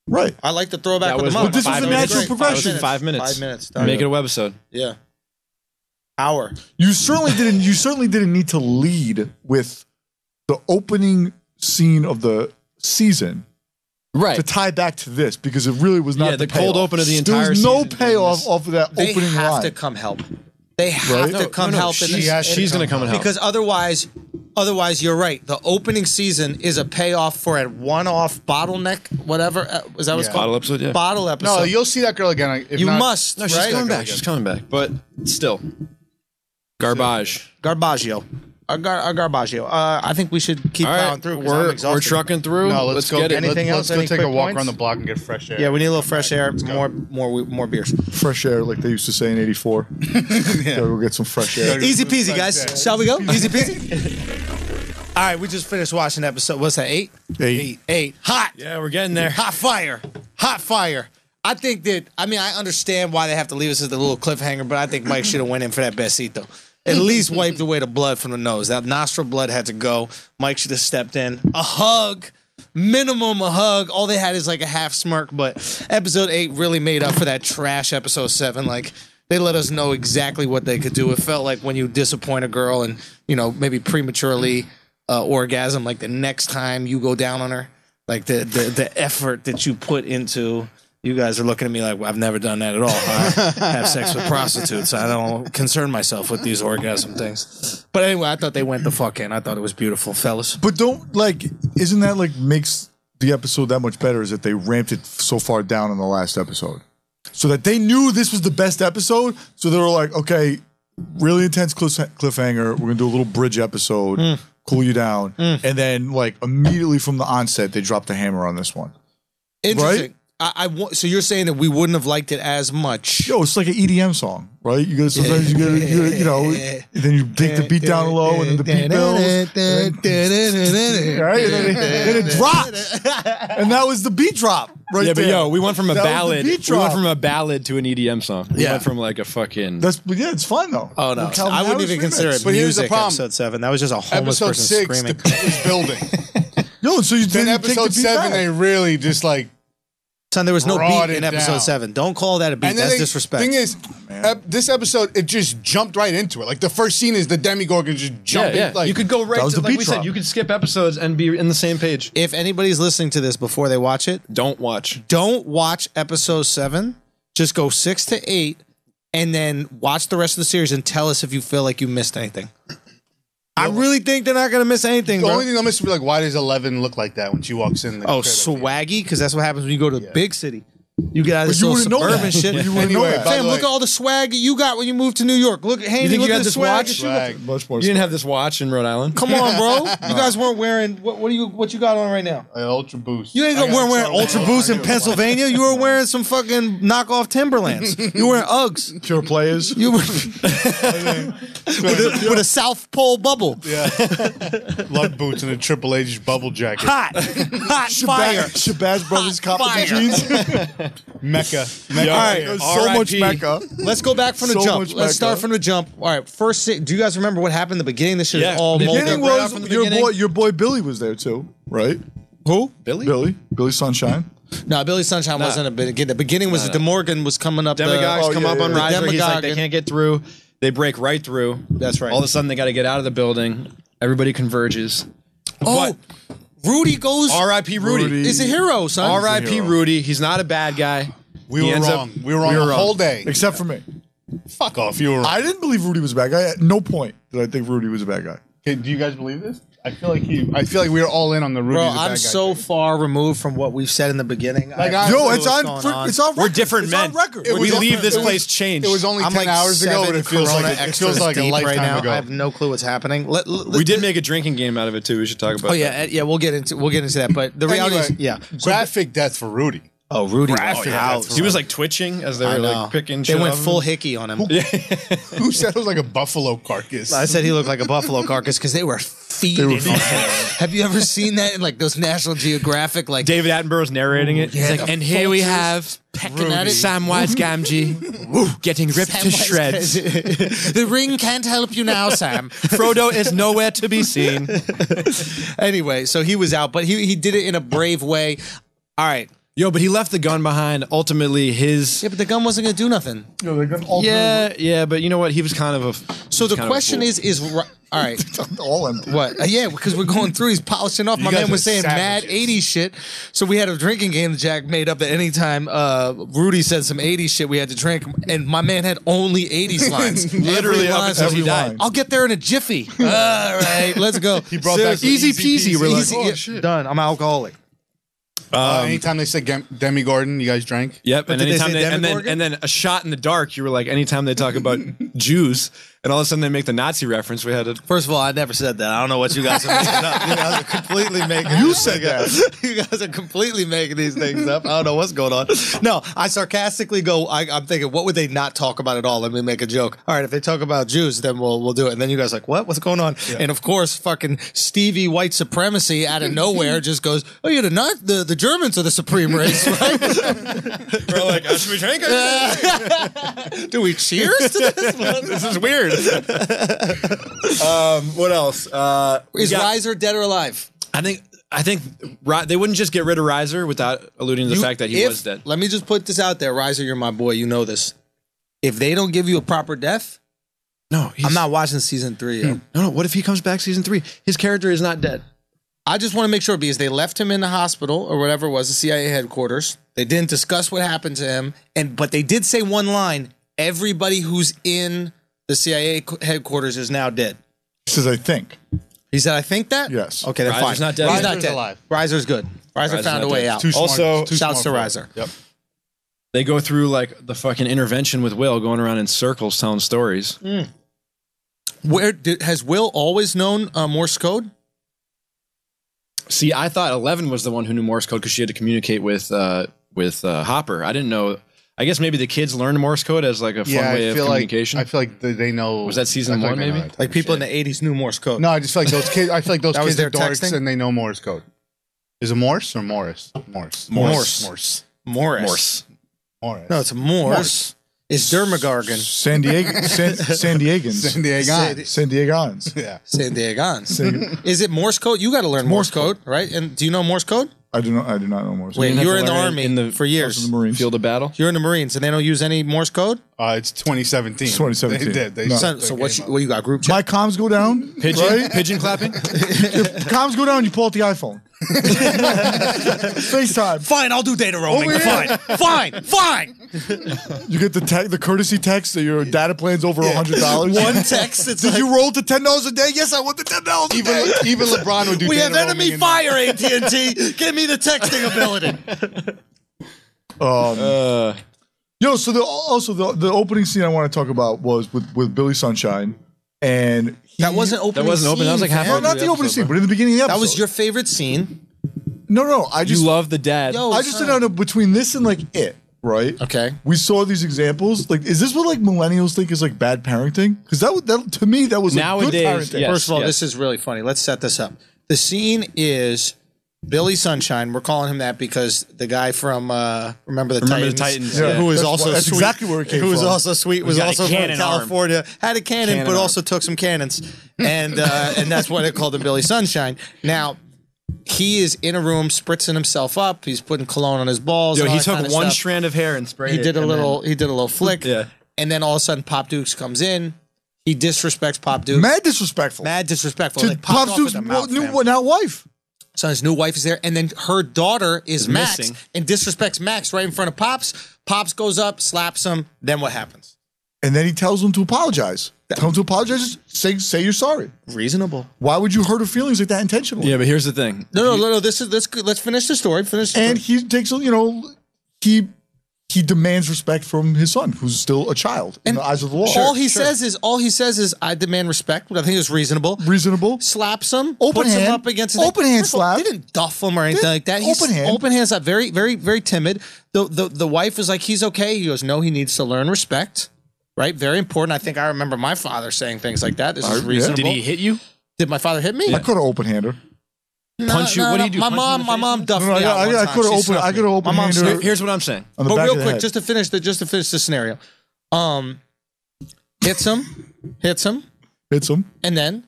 Right. I like the throwback with the mom. But this was a natural progression. 5 minutes. 5 minutes. Make it a webisode. Yeah. Hour. You certainly didn't need to lead with the opening scene of the season. Right. To tie back to this, because it really was not the cold open of the entire season. There was no season payoff off of that opening line. They have to come help. They have to come help. She's going to come and help. Because otherwise, you're right. The opening season is a payoff for a one-off bottleneck, whatever. Is that what it's called? Bottle episode, yeah. Bottle episode. No, you'll see that girl again. If you not, must. No, she's right? coming back. She's coming back. But still. Garbage. Garbaggio. Garbaggio. I think we should keep plowing through. We're trucking through. No, let's go. get it. Anything else? Let's go Any take a quick walk points? around the block and get fresh air. Yeah, we need a little fresh air. More beers. Fresh air, like they used to say in '84. Gotta go get some fresh air. Easy peasy, guys. Shall we go? Easy peasy. All right, we just finished watching episode. What's that? 8? 8. Hot. Yeah, we're getting there. Hot fire. I think that. I mean, I understand why they have to leave us as the little cliffhanger, but I think Mike should have went in for that besito. At least wiped away the blood from the nose. That nostril blood had to go. Mike should have stepped in. A hug. Minimum a hug. All they had is like a half smirk, but episode 8 really made up for that trash episode 7. Like, they let us know exactly what they could do. It felt like when you disappoint a girl and, maybe prematurely orgasm, like the next time you go down on her, like the effort that you put into... You guys are looking at me like, well, I've never done that at all. I have sex with prostitutes. I don't concern myself with these orgasm things. But anyway, I thought they went the fuck in. I thought it was beautiful, fellas. But isn't that makes the episode that much better is that they ramped it so far down in the last episode. So that they knew this was the best episode. So they were like, okay, really intense cliffhanger. We're going to do a little bridge episode, cool you down. And then immediately from the onset, they dropped the hammer on this one. Interesting. Right? So you're saying that we wouldn't have liked it as much? Yo, it's like an EDM song, right? You gotta sometimes you gotta then you take the beat down low and then the beat builds, right? And then it drops, and that was the beat drop, right? Yeah, but there. we went from a That was the ballad. beat We went drop. from a ballad to an EDM song. We went from like a fucking. It's fun though. Oh no, Calvin I wouldn't Harris even consider it remix. But here's the music. problem. Episode 7. That was just a homeless Episode person 6 screaming. is building. Yo, so you Then didn't take the episode beat 7, back. they really just Son, there was no brought beat in it episode down. 7. Don't call that a beat. And then That's disrespect. Thing is, this episode it just jumped right into it. Like the first scene is the Demogorgon just jumping. Yeah. Like You could go right That was to, the like beat we drop. said, you could skip episodes and be in the same page. If anybody's listening to this before they watch it, Don't watch. don't watch episode 7. Just go 6 to 8 and then watch the rest of the series and tell us if you feel like you missed anything. I really think they're not going to miss anything, the bro. only thing I'm missing is why does 11 look like that when she walks in? Oh, swaggy? Because that's what happens when you go to the big city. You get out of this little suburban shit. You wouldn't know that. Fam, look at all the swag you got when you moved to New York. Look, Haney, You think look you at had the this swag. watch? Much more. You didn't have this watch in Rhode Island? Come on, bro. You guys weren't wearing what you got on right now? Ultra Boost. You ain't wearing Ultra Boost in Pennsylvania. You were wearing some fucking knockoff Timberlands. You were wearing Uggs. Pure players. You were with a South Pole bubble. Yeah. Lug boots and a Triple H bubble jacket. Hot fire. Shabazz Brothers Fire. jeans. Mecca. All right. So much Mecca. Let's go back from the So jump. much Let's start Mecca. from the jump. All right. First, do you guys remember what happened in the beginning? This shit is all the molded. Beginning Right was from the your beginning? boy Billy was there too, right? Who? Billy? Billy Sunshine. No, Billy Sunshine wasn't a beginning. The beginning was the DeMorgan was coming up. Demagogues come up on The Riser. He's like, they Demagogue. can't get through. They break right through. That's right. All of a sudden, they got to get out of the building. Everybody converges. Oh, Rudy goes. R.I.P. Rudy. Is a hero, son. R.I.P. Rudy. He's not a bad guy. We were wrong. We were wrong the whole day. Except for me. Fuck off. You were wrong. I didn't believe Rudy was a bad guy. At no point did I think Rudy was a bad guy. Okay, do you guys believe this? I feel like we were all in on the Rudy. Bro, the bad I'm guy so thing. far removed from what we've said in the beginning. Like, I have Yo, no it's clue on. what's going on. It's on. We're Record. different It's men. on record. It was We different. leave this It was- place changed. It was only I'm 10 like hours ago, but it feels Corona like extras a deep lifetime right now. ago. I have no clue what's happening. We did make a drinking game out of it too. We should talk about. Oh yeah, yeah. We'll get into that. But the reality is, yeah. Graphic death for Rudy. Oh, Rudy. Graphic death. He was like twitching as they I were know. like picking. They shit went off full him. hickey on him. Who said it was like a buffalo carcass? I said he looked like a buffalo carcass because they were feeding on him. Have you ever seen that in like those National Geographic like David Attenborough's narrating it. Yeah, He's like, the and here we vultures have pecking at it. Samwise Gamgee getting ripped to shreds. The ring can't help you now, Sam. Frodo is nowhere to be seen. Anyway, so he was out, but he did it in a brave way. All right. Yo, but he left the gun behind. Ultimately, his Yeah, but the gun wasn't going to do nothing. yeah, but you know what? He was kind of a. So the question is all right. all empty. What? Yeah, because we're going through. He's polishing off. My guys man was are saying mad savages. 80s shit. So we had a drinking game that Jack made up that anytime Rudy said some 80s shit, we had to drink. And my man had only 80s lines. Literally Every up line until was, he died. I'll get there in a jiffy. All right, let's go. He brought back the easy easy peasy. We're like, Easy, oh, yeah, shit. done. I'm alcoholic. Anytime they said Demi Gordon, you guys drank? Yep, and did they anytime say Demogorgon? and then a shot in the dark, you were like, anytime they talk about Jews, and all of a sudden they make the Nazi reference, we had to. First of all, I never said that. I don't know what you guys are making up. You guys are completely making. You said that. You guys are completely making these things up. I don't know what's going on. No, I sarcastically go. I'm thinking, what would they not talk about at all? Let me make a joke. All right, if they talk about Jews, then we'll do it. And then you guys are like, what? What's going on? Yeah. And of course, fucking Stevie white supremacy out of nowhere just goes, oh yeah, the Germans are the supreme race, right? We're like, should we drink? Do we cheers to this? This is weird. What else? Is Reiser dead or alive? I think they wouldn't just get rid of Reiser without alluding to the fact that he was dead. Let me just put this out there, Reiser. You're my boy. You know this. If they don't give you a proper death, No, I'm not watching season 3. Yo. No. What if he comes back season 3? His character is not dead. I just want to make sure because they left him in the hospital or whatever it was, the CIA headquarters. They didn't discuss what happened to him, but they did say one line: everybody who's in the CIA headquarters is now dead. He says, I think. He said, "I think that." Yes. Okay, then Reiser's fine. not dead. He's not Reiser's dead. alive. Reiser's good. Reiser Reiser's found a not way dead. out. Too smart- Also, too shouts smart to for it. Reiser. Yep. They go through like the fucking intervention with Will, going around in circles telling stories. Has Will always known Morse code? See, I thought 11 was the one who knew Morse code because she had to communicate with Hopper. I didn't know. I guess maybe the kids learned Morse code as like a fun way of communication. I feel like they know. Was that season I feel 1 they know maybe? that Like type people of in the 80s knew Morse code. No, I just feel like those kids. I feel like those That was kids are their dorks texting? and they know Morse code. Is it Morse or Morris? Morse. Morse. Morse. Morris. Morris. No, it's Morse. It's Dermagargan. San Diegans. San Diego. San Diegans. Yeah. San Diegans. Is it Morse code? You got to learn Morse code, right? And do you know Morse code? I do not know Morse. Wait, didn't you were have in to the learn Army in the- for years. the Marines. Field of battle. You're in the Marines, and they don't use any Morse code? It's 2017. It's 2017. They did. They No. set So the what game you, up. what you got, group chat? My comms go down. Pigeon, Right? pigeon clapping. Comms go down. You pull out the iPhone. FaceTime. Fine, I'll do data roaming. yeah. Fine. You get the courtesy text that your data plan's over $100. One text, it's Did like, you roll to $10 a day? Yes, I want the $10 a day. Even LeBron would do. we have data enemy roaming fire, AT&T. Give me the texting ability. So the opening scene I want to talk about was with Billy Sunshine, and that wasn't opening. That wasn't open. That was like half. No, not the opening scene, but in the beginning of the episode. That was your favorite scene. No. I just you love the dad. Yo, I just didn't know between this and like it. Right. Okay. We saw these examples. Like, is this what like millennials think is like bad parenting? Because that to me that was like, nowadays. good parenting. Yes, First of all, this is really funny. Let's set this up. The scene is Billy Sunshine. We're calling him that because the guy from Remember the Titans, Yeah. who is That's also that's sweet, exactly where it came who was from. also sweet, was got a also from cannon arm. California, had a cannon, but also took some cannons, and that's why they called him Billy Sunshine. Now. He is in a room spritzing himself up. He's putting cologne on his balls. Yo, and all he that took kind of one stuff. strand of hair and sprayed it. He did a little flick. Yeah. And then all of a sudden, Pop Dukes comes in. He disrespects Pop Dukes. Mad disrespectful. Mad disrespectful. To Like, popped Pop off Duke's at the mouth, new fam. now wife. So his new wife is there, and then her daughter is Max, missing. and disrespects Max right in front of Pops. Pops goes up, slaps him. Then what happens? And then he tells him to apologize. Tell him to apologize. Say you're sorry. Reasonable. Why would you hurt her feelings like that intentionally? Yeah, but here's the thing. No. This is let's finish the story. And he takes he demands respect from his son, who's still a child in the eyes of the law. All he says is I demand respect, what I think is reasonable. Reasonable. Slaps him, Open puts hand. him up against Open hand First of all, slap. Didn't duff him or anything like that. He's Open hand. Open hand slap. Very, very, very timid. The wife is like, he's okay. He goes, no, he needs to learn respect. Right? Very important. I think I remember my father saying things like that. This is reasonable. Did he hit you? Did my father hit me? I could have open handed. Punch you? What do you do? My Punch you in the mom face? duffed No, me out. I one could time. have She stuffed me. open My mom handed her Here's what I'm saying. on the But back real of the quick, head. just to finish the scenario, hits him, and then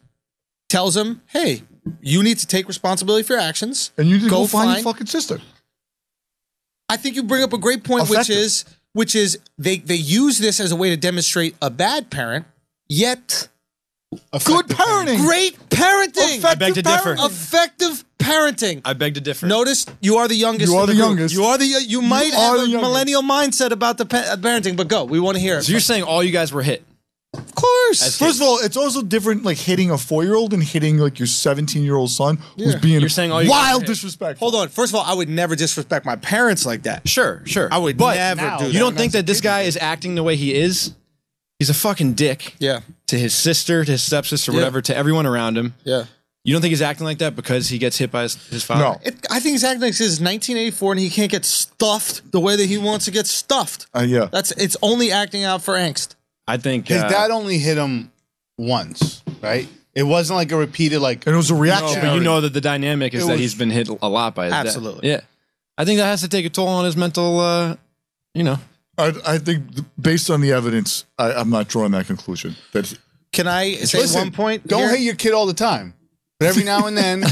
tells him, "Hey, you need to take responsibility for your actions, And you need to go find find your fucking sister. I think you bring up a great point, Effective. which is they use this as a way to demonstrate a bad parent, yet Good parenting. great parenting. I beg to differ. Effective parenting. I beg to differ. Notice you are the youngest. You are of the group. youngest. You might are have the a youngest. millennial mindset about the parenting, but go. We want to hear it. So you're saying all you guys were hit? Of course. First of all, it's also different like hitting a 4-year-old and hitting like your 17-year-old son who's being You're saying all you wild guys are hit. disrespectful. Hold on. First of all, I would never disrespect my parents like that. Sure. I would But never do that. you don't think that this guy is acting the way he is? He's a fucking dick. Yeah. To his sister, to his stepsister, Yeah. whatever, to everyone around him. Yeah. You don't think he's acting like that because he gets hit by his father? No. I think he's acting like this is 1984 and he can't get stuffed the way that he wants to get stuffed. Yeah. It's only acting out for angst. I think His dad only hit him once, right? It wasn't like a repeated like. And it was a reaction. but you know that the dynamic is It that was- he's been hit a lot by his dad. Absolutely. Yeah. I think that has to take a toll on his mental, I think based on the evidence, I'm not drawing that conclusion. That Can I say Listen, one point? Don't here? hit your kid all the time, but every now and then,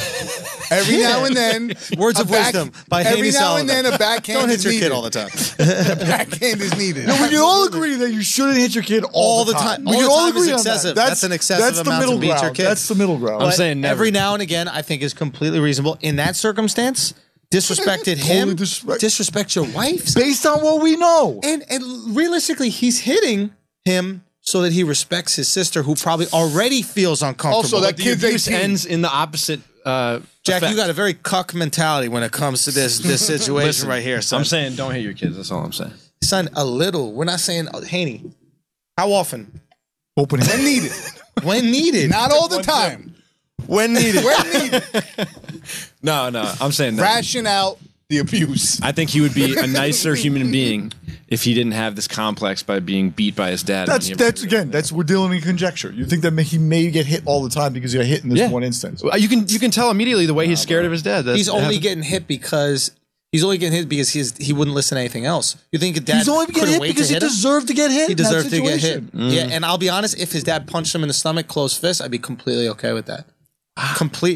Words of wisdom by every Haney now Sullivan. and then a backhand Don't hit is your needed. kid all the time. A backhand is needed. we can all agree that you shouldn't hit your kid all the time. All We the can all time is agree on excessive. that. That's an excessive that's the amount to middle beat your ground. kid. That's the middle ground. I'm But saying never. every now and again, I think is completely reasonable. In that circumstance, disrespected him, Totally disrespect your wife. based on what we know. And realistically, he's hitting him so that he respects his sister, who probably already feels uncomfortable. Also, that The kid's abuse 18. ends in the opposite. Jack, effect. you got a very cuck mentality when it comes to this situation Listen, right here, son. I'm saying don't hit your kids. That's all I'm saying. Son, a little. We're not saying Haney. How often? Open hand. When needed, When needed. not all the time. when needed. When needed, No, I'm saying that. ration out the abuse. I think he would be a nicer human being if he didn't have this complex by being beat by his dad. That's we're dealing in conjecture. You think that he may get hit all the time because he got hit in this one instance. You can tell immediately the way he's scared of his dad. He's only getting hit because he wouldn't listen to anything else. You think a dad He's only getting couldn't hit wait because to he hit him? deserved to get hit. He in that deserved to get hit. situation. Yeah, and I'll be honest, if his dad punched him in the stomach, closed fist, I'd be completely okay with that.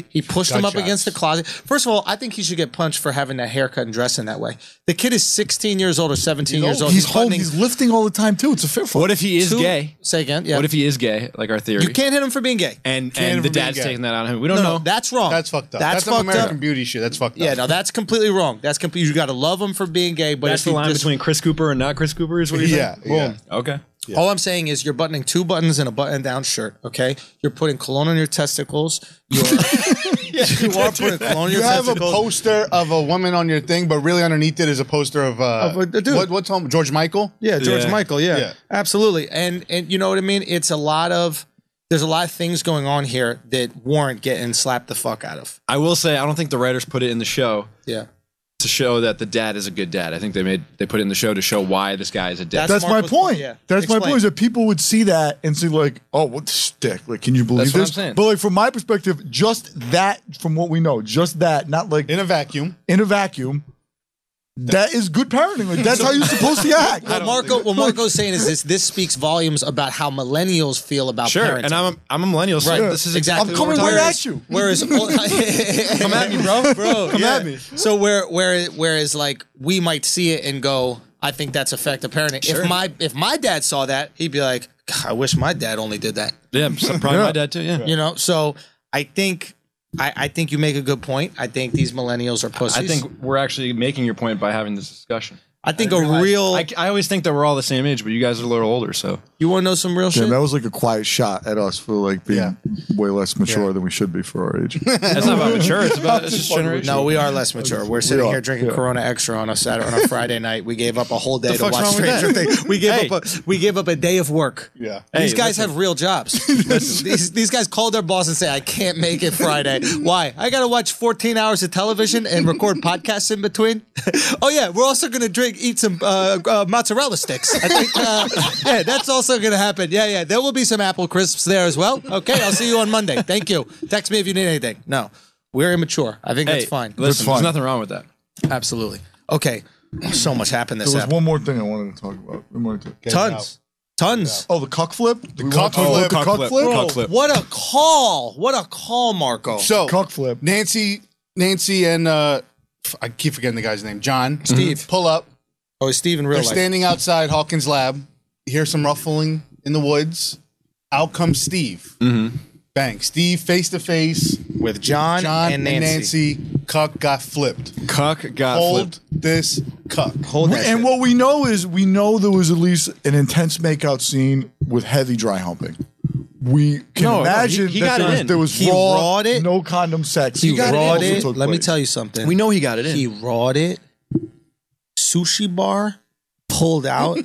He pushed him up Gunshots. against the closet. First of all, I think he should get punched for having that haircut and dressing that way. The kid is 16 years old or 17 years old. He's home. buttoning He's lifting all the time too. It's a fair fight. What if he is gay? Say again. Yeah. What if he is gay? Like our theory. You can't hit him for being gay. and hit him the for being dad's gay. taking that out on him. We don't No, know. that's wrong. That's fucked up. That's some fucked American up. Beauty shit. That's fucked up. Yeah, no, that's completely wrong. That's you got to love him for being gay, but That's if the you line just- between Chris Cooper and not Chris Cooper is what you're saying? Yeah. Okay. All I'm saying is you're buttoning 2 buttons in a button-down shirt. Okay, you're putting cologne on your testicles. You're You are putting cologne on You your have a testicles. poster of a woman on your thing, but really underneath it is a poster of a dude. what's home? George Michael? Yeah, George Yeah. Michael. Yeah, Yeah. absolutely. And you know what I mean? There's a lot of things going on here that warrant getting slapped the fuck out of. I will say, I don't think the writers put it in the show Yeah. to show that the dad is a good dad. I think they put it in the show to show why this guy is a dad. That's my Marco's point. point, yeah. That's my Explain. point. Is that people would see that and say like, "Oh, what the stick? Like, can you believe That's what this?" I'm saying. But like from my perspective, just that, from what we know, just that, not like In a vacuum. in a vacuum. That is good parenting. Like that's how you're supposed to act. What Marco's saying is this speaks volumes about how millennials feel about Sure, parenting. and I'm a millennial, so Right. this is exactly I'm what we're coming talking right about. at you. Whereas, come at me, bro. Come at me. So whereas like we might see it and go, I think that's effective parenting. Sure. If my dad saw that, he'd be like, God, I wish my dad only did that. Yeah, so probably my dad too. Yeah. You know. So I think you make a good point. I think these millennials are pussies. I think we're actually making your point by having this discussion. I think a real. I always think that we're all the same age, but you guys are a little older, so You want to know some real Damn, shit? that was like a quiet shot at us for like being way less mature than we should be for our age. that's not about mature. It's about it's just generation. No, we are less mature. We're sitting are, here drinking yeah. Corona Extra on a Friday night. We gave up a whole day to fuck's watch wrong with Stranger that? Things. We gave up a day of work. Yeah. These Hey, guys listen. have real jobs. these guys called their boss and say, I can't make it Friday. Why? I got to watch 14 hours of television and record podcasts in between. Oh, yeah. We're also going to eat some mozzarella sticks. I think, yeah, that's also going to happen. Yeah. There will be some apple crisps there as well. Okay. I'll see you on Monday. Thank you. Text me if you need anything. No, we're immature. I think Hey, that's fine. Listen, fine. there's nothing wrong with that. Absolutely. Okay. So much happened this There was episode. one more thing I wanted to talk about. Tons. Oh, the cuck flip. The cuck flip. Cuck flip. Cuck flip. What a call. What a call, Marco. So Cuck flip. Nancy and I keep forgetting the guy's name. John. Steve. Pull up. Oh, it's Steve in real They're life. standing outside Hawkins' lab. You hear some ruffling in the woods. Out comes Steve. Bang. Steve face to face. with John and Nancy. Cuck got flipped. Cuck got Hold flipped. this cuck. Hold that And shit. what we know is there was at least an intense makeout scene with heavy dry humping. We can No, imagine he that got it in. there was He raw, rawed it. no condom sex. He rawed it. Also took Let me place. tell you something. We know he got it in. He rawed it. Sushi bar pulled out.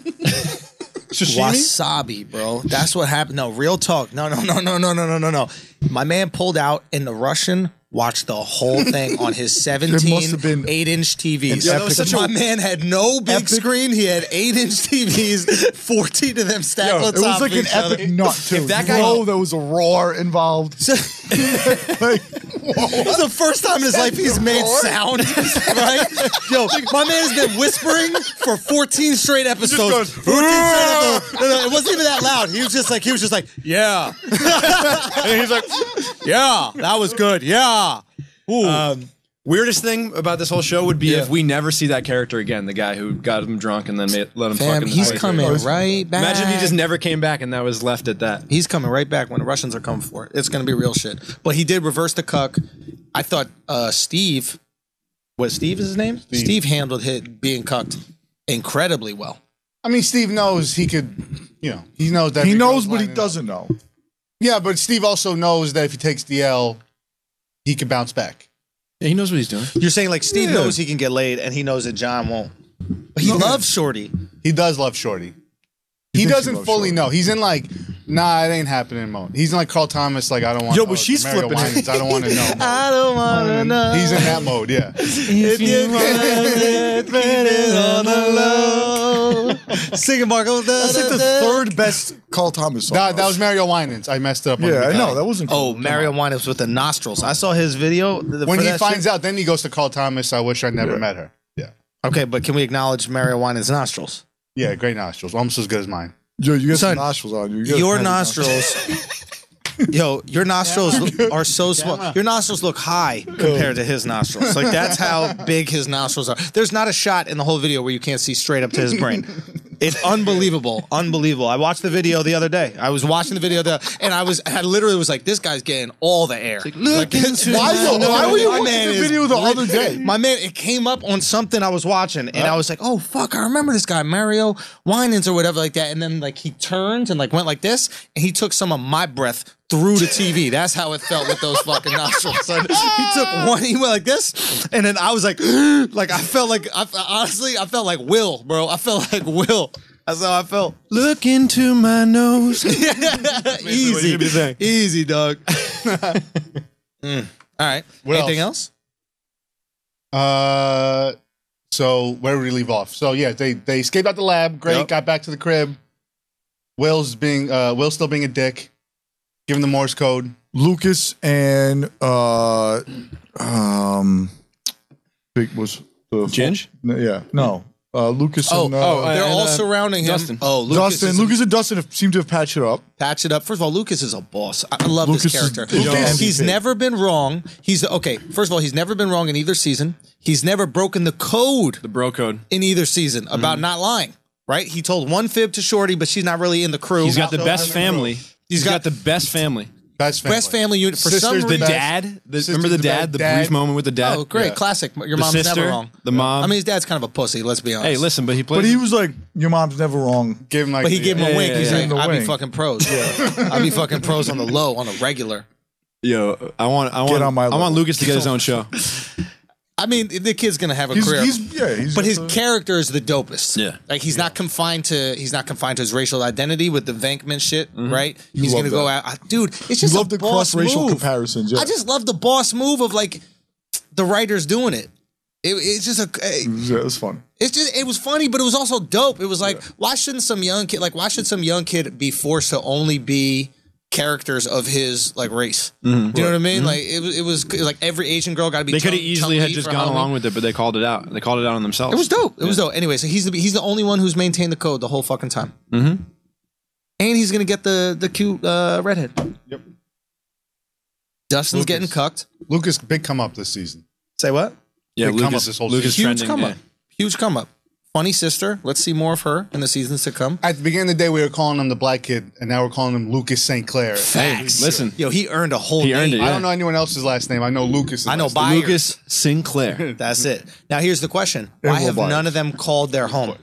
Wasabi, bro. That's what happened. No, real talk. No. My man pulled out, and the Russian watched the whole thing on his 17 must have been 8-inch TVs. an epic- My man had no big epic- screen. He had 8-inch TVs, 14 of them stacked on It was top like of an each other. epic nut too. if that You guy- know there was a roar involved. Like, It was the first time in his life he's made sound, right? Yo, my man has been whispering for 14 straight episodes. goes, 14 straight episodes. No, it wasn't even that loud. He was just like, yeah. And he's like, yeah, that was good. Yeah. Weirdest thing about this whole show would be if we never see that character again, the guy who got him drunk and then let him Fam, fucking. he's coming right back. Imagine if he just never came back and that was left at that. He's coming right back when the Russians are coming for it. It's going to be real shit. But he did reverse the cuck. I thought Steve, Steve is his name? Steve handled being cucked incredibly well. I mean, Steve knows he could, he knows that. he if knows, goes but he lining up- doesn't know. Yeah, but Steve also knows that if he takes the L, he can bounce back. Yeah, he knows what he's doing. You're saying like Steve knows he can get laid and he knows that John won't. But he loves Shorty. He does love Shorty. He thinks he doesn't loves fully Shorty. know. He's in like, nah, it ain't happening mode. He's in like Carl Thomas, like, I don't want Yo, but she's Mario flipping it. Winans, I don't want to know. mode. I don't want to know. He's in that mode, yeah. If you want to get it on the low. Sing it, Marco. That's like the third best Carl Thomas song. That was Mario Winans. I messed it up. on Yeah, the I know. guy. That wasn't Oh, cool. Mario Winans with the nostrils. I saw his video. When he finds out, then he goes to Carl Thomas. I wish I never met her. Yeah. Okay, but can we acknowledge Mario Winans' nostrils? Yeah, great nostrils. Almost as good as mine. Yo, you got Son, some nostrils on you. You got Your heavy nostrils. Yo, your nostrils are so small. Your nostrils look high compared to his nostrils. Like, that's how big his nostrils are. There's not a shot in the whole video where you can't see straight up to his brain. It's unbelievable. Unbelievable. I watched the video the other day. I was watching the video and I literally was like, this guy's getting all the air. Like, Why were you my watching man the is video the other day? My man, it came up on something I was watching, and I was like, "Oh fuck, I remember this guy, Mario Winans or whatever like that." And then like he turned and like went like this, and he took some of my breath, through the TV. That's how it felt with those fucking nostrils. So he took one, he went like this, and then I was like, honestly, I felt like Will, bro. I felt like Will. That's how I felt. Look into my nose. Easy, dog. All right. Anything else? So where did we leave off? So yeah, they escaped out the lab. Great, got back to the crib. Will's still being a dick, giving the Morse code. Lucas and Ginge? Yeah, no. Lucas and they're all surrounding him. Dustin. Oh, Lucas and Dustin seem to have patched it up. Patch it up. First of all, Lucas is a boss. I love Lucas this character. He's never been wrong. First of all, he's never been wrong in either season. He's never broken the code. The bro code. In either season about not lying. Right? He told one fib to Shorty, but she's not really in the crew. He's got the best family. He's got the best family. Best family unit. For some reason, the dad. Remember the dad? The brief moment with the dad. Oh, great. Classic. Your mom's never wrong. The mom. I mean, his dad's kind of a pussy, let's be honest. Hey, listen, but he played. But he was like, your mom's never wrong. But he gave him a wink. He's like, the I be wink. fucking pros. I be fucking pros on the low, on the regular. Yo, I want Lucas to get his own show. I mean, the kid's gonna have a career. But his character is the dopest. Yeah. Like he's not confined to his racial identity with the Venkman shit, right? He's gonna go out, dude. It's just love the cross-racial comparisons. Yeah. I just love the boss move of like the writers doing it. It's just it was fun. It was funny, but it was also dope. It was like, why should some young kid be forced to only be characters of his like race? Do you know what I mean? Like it was like every Asian girl got to be. They could have easily had just gone along with it, but they called it out. They called it out on themselves. It was dope. It was dope. Anyway, so he's the only one who's maintained the code the whole fucking time. And he's gonna get the cute redhead. Yep. Dustin's getting cucked. Lucas, big come up this season. Say what? Yeah, big come up this whole Lucas season. trending. Huge come up. Funny sister. Let's see more of her in the seasons to come. At the beginning of the day, we were calling him the black kid, and now we're calling him Lucas St. Clair. Facts. Listen. Yo, he earned a whole name. Earned it, I don't know anyone else's last name. I know Lucas. I know Byers. Lucas Sinclair. That's it. Now here's the question: why have none of them called their home?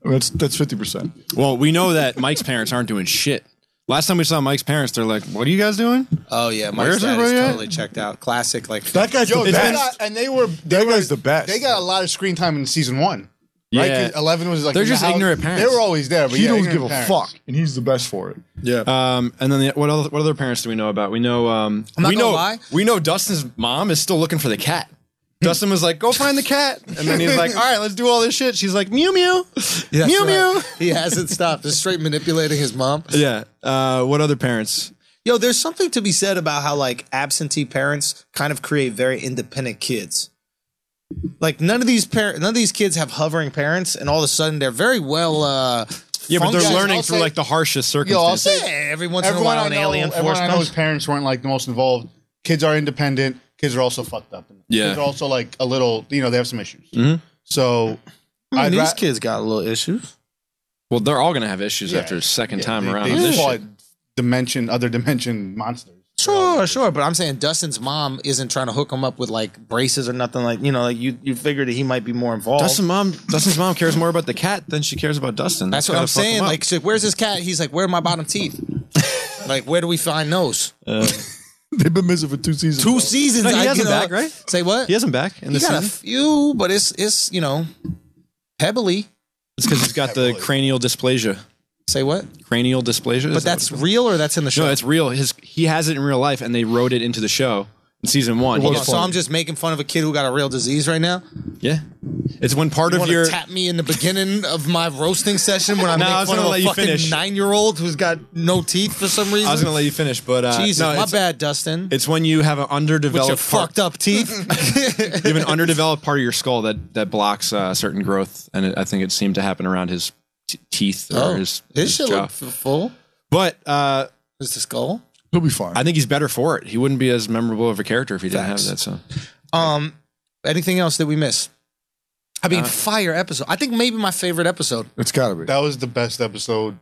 That's 50%. Well, we know that Mike's parents aren't doing shit. Last time we saw Mike's parents, they're like, "What are you guys doing?" Oh yeah, Mike's dad is totally checked out. Classic, like that guy's the best. That guy's the best. They got a lot of screen time in season 1. Yeah. Right? 11 was like they're just ignorant parents. They were always there, but He don't ignorant give a parents. fuck, and he's the best for it. Yeah. And then what other parents do we know about? We know. I'm not gonna lie. We know Dustin's mom is still looking for the cat. Dustin was like, "Go find the cat," and then he's like, "All right, let's do all this shit." She's like, "Mew mew, mew mew." He hasn't stopped. Just straight manipulating his mom. Yeah. What other parents? Yo, there's something to be said about how like absentee parents kind of create very independent kids. Like none of these kids have hovering parents, and all of a sudden they're very well. Yeah, but they're learning I'll through say- like the harshest Yo, I'll circumstances. say Every once in a while, an alien force everyone I know, his comes. parents weren't like the most involved. Kids are independent. Kids are also fucked up. Yeah. Kids are also like a little, they have some issues. So I mean, these kids got little issues. Well, they're all gonna have issues after a second time around. They This fought shit. other dimension monsters. Sure, but I'm saying Dustin's mom isn't trying to hook him up with like braces or nothing like like you figured that he might be more involved. Dustin's mom cares more about the cat than she cares about Dustin. That's what I'm saying. Like, she's like, where's his cat? He's like, where are my bottom teeth? Like, where do we find those? They've been missing for 2 seasons. 2 seasons. No, he has him back, right? Say what? He has him back in He the got season. a few, but it's pebbly. It's because he's got the cranial dysplasia. Say what? Cranial dysplasia. But that's real or that's in the show? No, it's real. He has it in real life, and they wrote it into the show in season 1. Hold on, so I'm just making fun of a kid who got a real disease right now? Yeah, it's when part You of want your. to tap me in the beginning of my roasting session when I No, I make was fun gonna of let a you fucking finish. 9-year-old who's got no teeth for some reason? I was going to let you finish, but Jesus, no, my it's, bad, Dustin. it's when you have an With your underdeveloped fucked up teeth. you have an underdeveloped part of your skull that blocks certain growth, and I think it seemed to happen around his teeth or his shit jaw. look full. But Is the skull? He'll be fine. I think he's better for it. He wouldn't be as memorable of a character if he didn't have that. So, Anything else that we miss? I mean, fire episode. I think maybe my favorite episode. It's got to be. That was the best episode,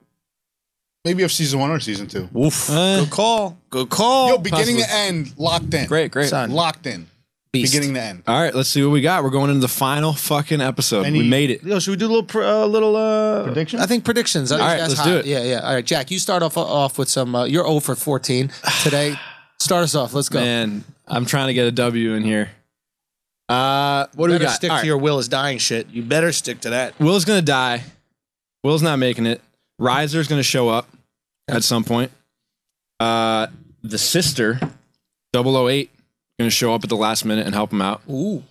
maybe of season 1 or season 2. Oof. Good call. Good call. Yo, beginning to end, locked in. great. Son. Locked in. Beast. beginning to end. All right, let's see what we got. We're going into the final fucking episode. We made it. Yo, should we do a little Prediction? I think predictions. All right, let's do it. Yeah. All right, Jack, you start off with some. You're 0 for 14 today. Start us off. Let's go. Man, I'm trying to get a W in here. What do we got? Stick to your Will is dying shit. You better stick to that. Will's gonna die. Will's not making it. Riser's gonna show up at some point. The sister, 008, gonna show up at the last minute and help him out. Ooh.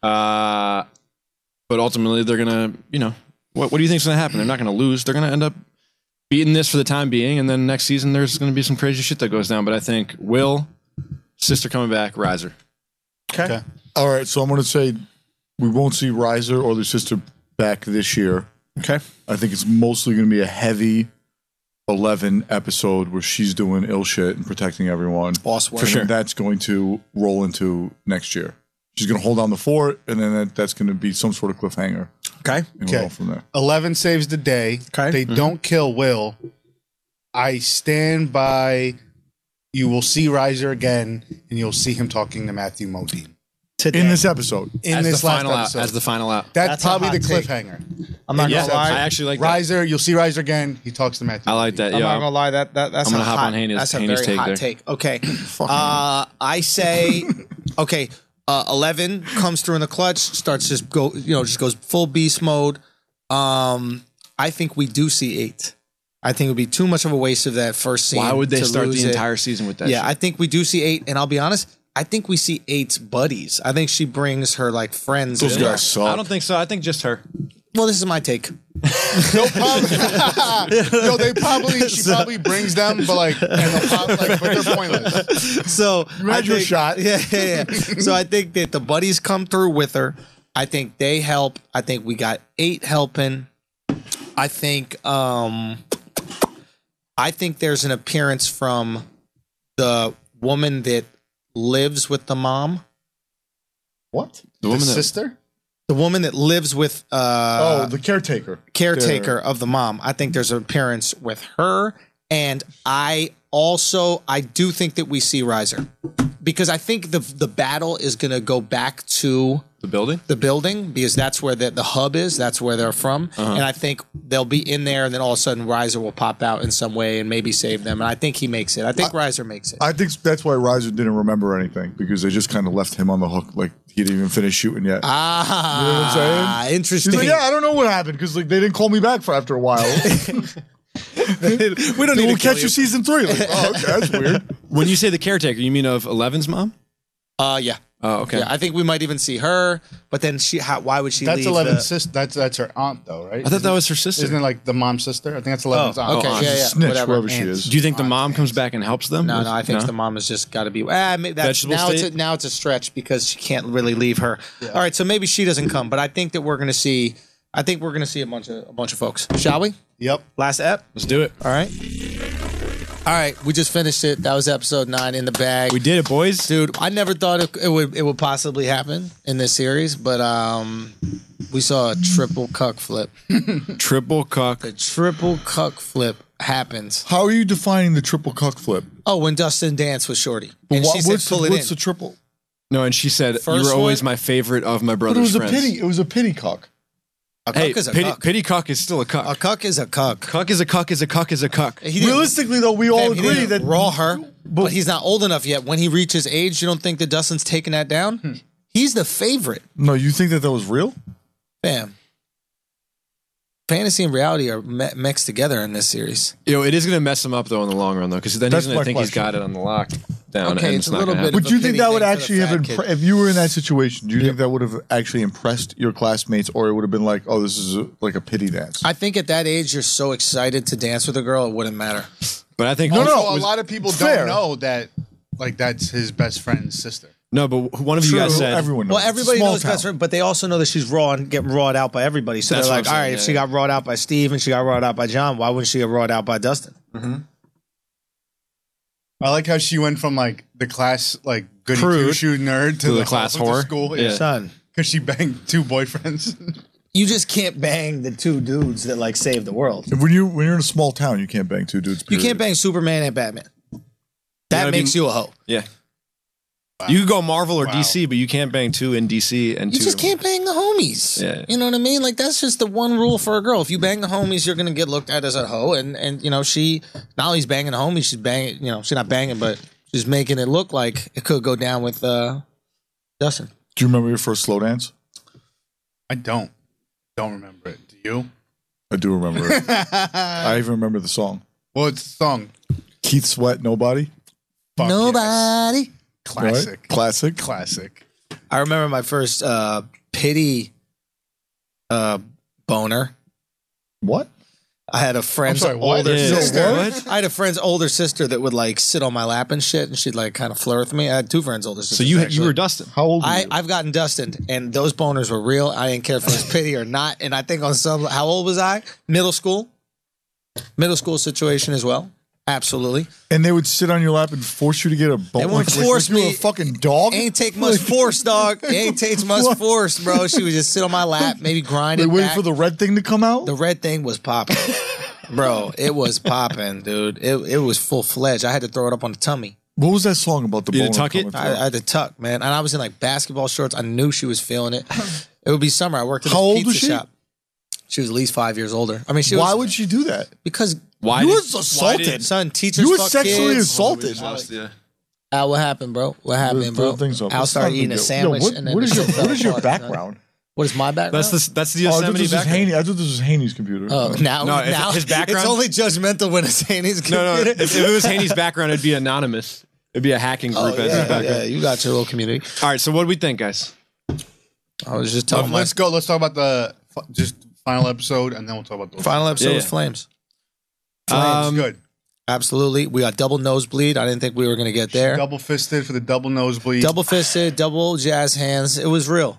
But ultimately, they're gonna, what do you think's gonna happen? They're not gonna lose. They're gonna end up beating this for the time being, and then next season there's gonna be some crazy shit that goes down. But I think Will, sister coming back, Riser. Okay. All right, so I'm going to say we won't see Riser or the sister back this year. Okay. I think it's mostly going to be a heavy 11 episode where she's doing ill shit and protecting everyone. Boss work. For sure. That's going to roll into next year. She's going to hold down the fort, and then that's going to be some sort of cliffhanger. Okay. And we'll go from there. 11 saves the day. Okay. They don't kill Will. I stand by. You will see Riser again, and you'll see him talking to Matthew Modine. Today. In this episode. In As this the last final episode. out. As the final out. That's a probably hot the take. cliffhanger. I'm not Yeah, gonna lie. I actually like that. Riser, you'll see Riser again. He talks to Matthew. I like that. I'm Yeah. not gonna lie. That's I'm gonna a hop hot, on Haney's- That's a Haney's very take hot there. take. Okay. I say, okay. 11 comes through in the clutch. Starts just goes full beast mode. I think we do see 8. I think it would be too much of a waste of that first scene. Why would they to start lose the it. entire season with that? Yeah, shit? I think we do see 8, and I'll be honest. I think we see 8's buddies. I think she brings her like friends. Those in there. guys suck. I don't think so. I think just her. Well, this is my take. They'll probably, she probably brings them, but but they're pointless. So You had your shot. Yeah. So I think that the buddies come through with her. I think they help. I think we got 8 helping. I think there's an appearance from the woman that lives with the mom. What? The woman that- sister? The woman that lives with the caretaker. caretaker of the mom. I think there's an appearance with her. And I do think that we see Riser. Because I think the battle is going to go back to The building? because that's where the hub is. That's where they're from. And I think they'll be in there, and then all of a sudden Riser will pop out in some way and maybe save them. And I think he makes it. I think Riser makes it. I think that's why Riser didn't remember anything, because they just kind of left him on the hook. Like, he didn't even finish shooting yet. You know what I'm saying? Interesting. He's like, yeah, I don't know what happened, because they didn't call me back after a while. we don't need We'll to kill catch you season 3. Like, oh, okay, that's weird. When you say the caretaker, you mean of 11's mom? Yeah. Oh, okay. Yeah, I think we might even see her, but then why would she That's leave? 11's sister. That's her aunt, though, right? I thought that was her sister. Isn't it like the mom's sister? I think that's 11's aunt. Okay, Oh, yeah, Snitch, whatever. whoever she is. Do you think the mom comes back and helps them? No, with- I think the mom has just got to be. Maybe that's, Vegetable now state? now it's a stretch because she can't really leave her. All right, so maybe she doesn't come, but I think that we're going to see. I think we're going to see a bunch of folks. Shall we? Yep. Last ep. Let's do it. All right. All right, we just finished it. That was episode 9 in the bag. We did it, boys. Dude, I never thought it would possibly happen in this series, but we saw a triple cuck flip. Triple cuck. The triple cuck flip happens. How are you defining the triple cuck flip? Oh, when Dustin danced with Shorty. And she said, What's pull it in. the triple? No, and she said, First you were always one? my favorite of my But it brother's was a friends. pity. It was a pity cuck. A cuck Hey, is a pity, cuck. pity cuck is still a cuck. A cuck is a cuck. Cuck is a cuck is a cuck is a cuck. He didn't- Realistically, though, we all Fam, he agree didn't that raw her, but he's not old enough yet. When he reaches age, you don't think that Dustin's taking that down? He's the favorite. No, you think that was real? Fam. Fantasy and reality are mixed together in this series. It is going to mess him up, though, in the long run, though, because then That's he's going to my think he's question. got it on the lockdown. Okay, and it's a not little gonna bit happen. Would you a think pity that would thing for actually the have, fat kid. if you were in that situation, do you think that would have actually impressed your classmates, or it would have been like, oh, this is like a pity dance? I think at that age, you're so excited to dance with a girl, it wouldn't matter. But I think No, Also, no, it a was lot of people fair. don't know that that's his best friend's sister. No, but one of you True, guys said everyone knows. Well, everybody Small knows town. best friend, but they also know that she's raw and getting rawed out by everybody. So That's they're what like, I'm all saying, right, if yeah, she yeah. got rawed out by Steve and she got rawed out by John, why wouldn't she get rawed out by Dustin? I like how she went from like the class like goody Prude two-shoe nerd to the class whore. school. Yeah. Son, Because she banged 2 boyfriends. you just can't bang the 2 dudes that like save the world. When you're in a small town, you can't bang 2 dudes. You period. can't bang Superman and Batman. That gotta be- makes you a hoe. yeah. Wow. You could go Marvel or DC, but you can't bang two in DC and You two. just can't bang the homies. Yeah. You know what I mean? Like, that's just the one rule for a girl. If you bang the homies, you're going to get looked at as a hoe. And you know, she, not only is banging the homies, she's banging, you know, she's not banging, but she's making it look like it could go down with Dustin. Do you remember your first slow dance? I don't remember it. Do you? I do remember it. I even remember the song. Well, it's a song. Keith Sweat, Nobody. Fuck Nobody. yes. Classic. Right? Classic. Classic. I remember my first pity boner. What? I had a friend's I'm sorry, what? older Yeah. sister. What? I had a friend's older sister that would like sit on my lap and shit, and she'd like kind of flirt with me. I had two friends' older sisters. So you actually. were Dustin. How old were you? I've gotten Dustin, and those boners were real. I didn't care if it was pity or not. And I think on some, how old was I? Middle school situation as well. Absolutely. And they would sit on your lap and force you to get a bone. They wouldn't force you were me. a fucking dog. Ain't take much force, dog. It ain't takes much force, bro. She would just sit on my lap, maybe grind They it waited back. for the red thing to come out. The red thing was popping. Bro, it was popping, dude. It was full fledged. I had to throw it up on the tummy. What was that song about? The You had bone to tuck it? coming through? I had to tuck, man. And I was in like basketball shorts. I knew she was feeling it. It would be summer. I worked at How this old pizza was she? shop. She was at least 5 years older. I mean, she Why was. would she do that? Because Why You did- was assaulted. why did- son, teachers You were fuck sexually kids. assaulted. Yeah. Al, what happened, bro? What happened, bro? Things up. Al It's started not eating big a deal. sandwich. Yo, and then what is the your shit fell what is your apart. background? What is my background? That's the Oh, I thought Yosemite this was background. Haney. I thought this was Haney's computer. Oh, now, No, if now his background- It's only judgmental when it's Haney's No, computer. if it was Haney's background, it'd be anonymous. It'd be a hacking group Oh, as his yeah, background. yeah, you got your little community. All right, so what do we think, guys? I was just telling my Let's go. Let's talk about the just final episode, and then we'll talk about the final episode Yeah, was yeah. Flames. Good. Absolutely. We got double nosebleed. I didn't think we were going to get there. Double fisted for the double nosebleed. Double fisted, double jazz hands. It was real.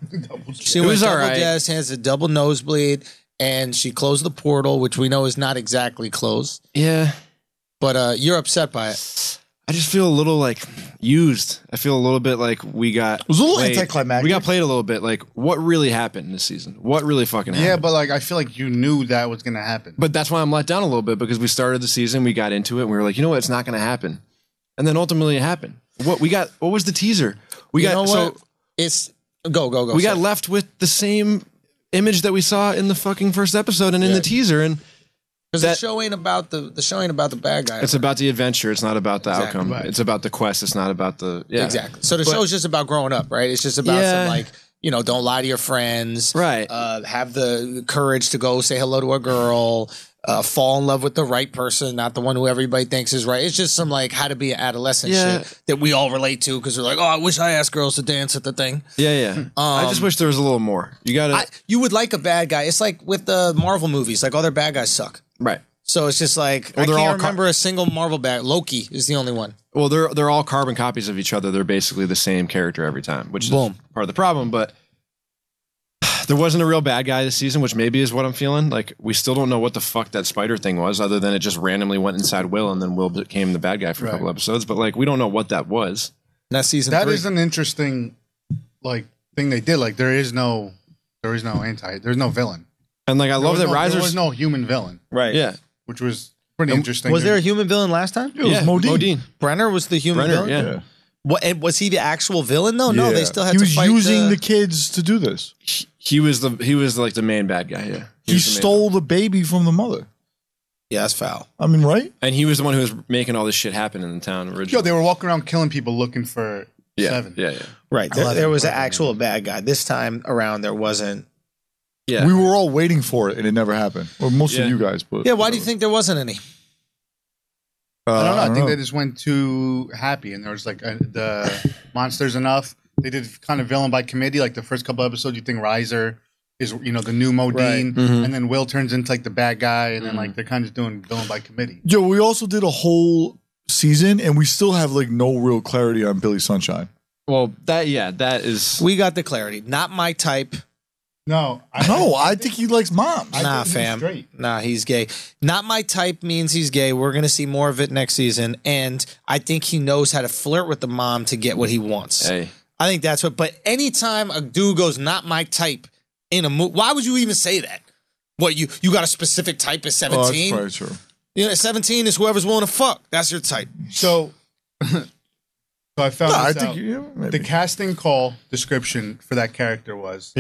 She went was double all right. jazz hands to double nosebleed, and she closed the portal, which we know is not exactly closed. Yeah. But you're upset by it. I just feel a little like used. I feel a little bit like we got It was a little played. anticlimactic. We got played a little bit. Like, what really happened this season? What really fucking happened? Yeah, but like I feel like you knew that was gonna happen. But that's why I'm let down a little bit, because we started the season, we got into it, and we were like, you know what, it's not going to happen, and then ultimately it happened. What was the teaser? We You got know what? so It's go. we say got it. left with the same image that we saw in the fucking first episode and in the teaser, and because the that- show ain't about the bad guy. it's about the adventure. It's not about the Exactly, outcome. right. It's about the quest. It's not about the Exactly. So the show's just about growing up, right? It's just about Yeah. some like, you know, don't lie to your friends. Right. Have the courage to go say hello to a girl. Fall in love with the right person, not the one who everybody thinks is right. It's just some like how to be an adolescent Yeah. shit that we all relate to because we're like, oh, I wish I asked girls to dance at the thing. Yeah. I just wish there was a little more. You got to You would like a bad guy. It's like with the Marvel movies, like all their bad guys suck. right. So it's just like Well, I they're all can't remember a single Marvel bad. Loki is the only one. Well, they're all carbon copies of each other. They're basically the same character every time, which is Boom. part of the problem. But there wasn't a real bad guy this season, which maybe is what I'm feeling. Like, we still don't know what the fuck that spider thing was, other than it just randomly went inside Will, and then Will became the bad guy for a couple episodes. But like, we don't know what that was. And that's season That 3. is an interesting like thing they did. Like there's no villain. And like, I love that There Risers. was no human villain, right. Yeah, which was pretty interesting. Was there a human villain last time? It was yeah, Modine. Brenner was the human Brenner, villain. yeah. What, and was he the actual villain though? No, Yeah. they still had He to was fight using the kids to do this. He was like the main bad guy. Yeah, He was the main- stole the baby from the mother. Yeah, that's foul. I mean, right? and he was the one who was making all this shit happen in the town originally. Yo, they were walking around killing people looking for yeah, Seven. yeah. Right. There, 11, there was an 11, actual bad guy. This time around, there wasn't. Yeah. We were all waiting for it, and it never happened. Or most Yeah. of you guys, but Yeah. Why do you think there wasn't any? I don't know. I think they just went too happy, and there was like the monsters enough. They did kind of villain by committee. Like the first couple episodes, you think Riser is the new Modine, Mhm. and then Will turns into like the bad guy, and then like they're kind of doing villain by committee. Yo, we also did a whole season, and we still have like no real clarity on Billy Sunshine. Well, that is. We got the clarity. Not my type. No, No, I think he likes moms. Nah, think he's fam. straight. Nah, he's gay. Not my type means he's gay. We're gonna see more of it next season, and I think he knows how to flirt with the mom to get what he wants. Hey, I think that's what. But anytime a dude goes, "Not my type," in a movie, why would you even say that? What you got a specific type at Oh, that's 17? probably true. You know, 17 is whoever's willing to fuck. That's your type. So So I found I this out. think The casting call description for that character was,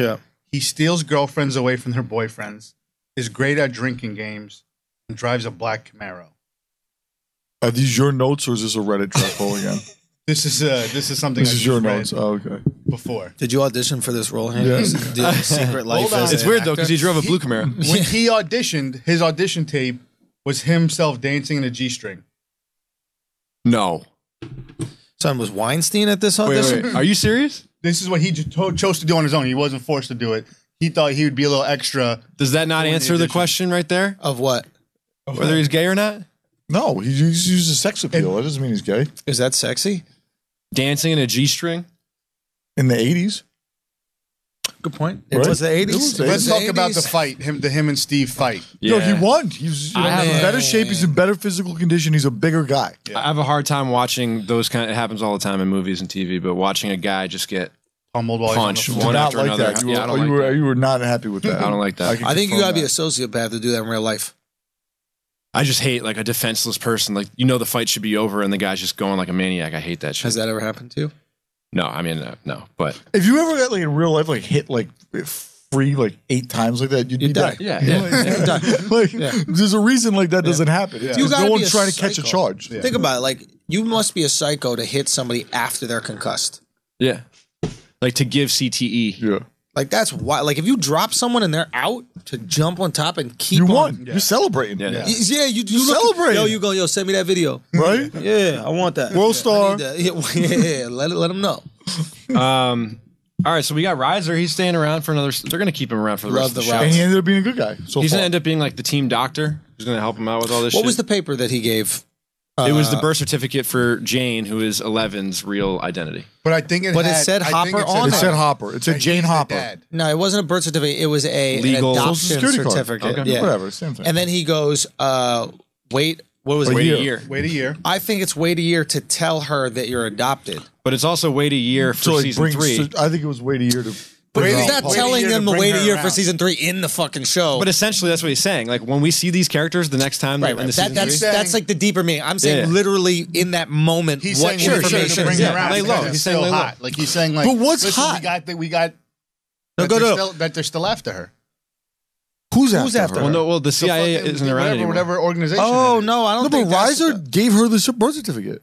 he steals girlfriends away from their boyfriends, is great at drinking games, and drives a black Camaro. Are these your notes or is this a Reddit track poll again? This is something. This is your notes. Oh, okay. Before. Did you audition for this role? Yes. Did Secret Life? Hold on. It's weird though because he drove a blue Camaro. When he auditioned, his audition tape was himself dancing in a G-string. No. Son, was Weinstein at this audition? Wait. Are you serious? This is what he just chose to do on his own. He wasn't forced to do it. He thought he would be a little extra. Does that not answer the question right there? Of what? Whether he's gay or not? No, he uses sex appeal. That doesn't mean he's gay. Is that sexy? Dancing in a G-string? In the 80s? Good point. Right? It was the 80s. It was the It Let's was talk the about 80s. the fight. Him and Steve fight. Yo, he won. He's in have better shape. He's in better physical condition. He's a bigger guy. I have a hard time watching those kind. It happens all the time in movies and TV, but watching a guy just get Pummeled while punched he's on the one Not after like another. that. Yeah, I don't like that. You were not happy with that. I don't like that. can I think you confirm gotta be a that. sociopath to do that in real life. I just hate like a defenseless person. Like the fight should be over and the guy's just going like a maniac. I hate that shit. Has that ever happened to you? No, I mean no. But If you ever got like in real life, like hit like free like 8 times like that, you'd be die. dead. yeah. Like, there's a reason like that doesn't happen. It's 'cause You gotta no be one's a trying to catch a psycho. charge. Think about it. Like, you must be a psycho to hit somebody after they're concussed. Yeah. Like to give CTE. Yeah. Like, that's why. Like, if you drop someone and they're out, to jump on top and keep You on. won. You're celebrating. Yeah. Yeah, you celebrate. Yo, you go, send me that video. Right? Yeah, I want that. World star. I need that. Yeah, let them know. All right, so we got Reiser. He's staying around for another. They're going to keep him around for the Love rest of the the show. route. And he ended up being a good guy. So He's far. going to end up being like the team doctor who's going to help him out with all this shit. What was the paper that he gave? It was the birth certificate for Jane, who is 11's real identity. But I think it But it had, said I think Hopper on It there. said Hopper. It said that Jane he's the Hopper. dad. No, it wasn't a birth certificate. It was a Legal an Social adoption Security card. certificate. Okay. Yeah. Whatever. Same thing. And then he goes, wait, what was it? Wait year. a year. Wait a year. I think it's wait a year to tell her that you're adopted. But it's also wait a year for like, season 3. I think it was wait a year to. But Wait a he's year- not wait a telling year them to to bring wait a her year for around. season 3 in the fucking show. But essentially, that's what he's saying. Like when we see these characters the next time right, in right. the season That's 3. that's like the deeper meaning. I'm saying Yeah. literally in that moment. He's what saying wait for them information to bring is her there. around Lay because low. it's He's saying still lay low. hot. Like he's saying like, But what's listen, hot? We got. No, go. That they're still after her. Who's Who's after after her? Well, the CIA fucking- isn't around anymore. Whatever organization. Oh it is. no, I don't No, but think that's Reiser gave her the birth certificate.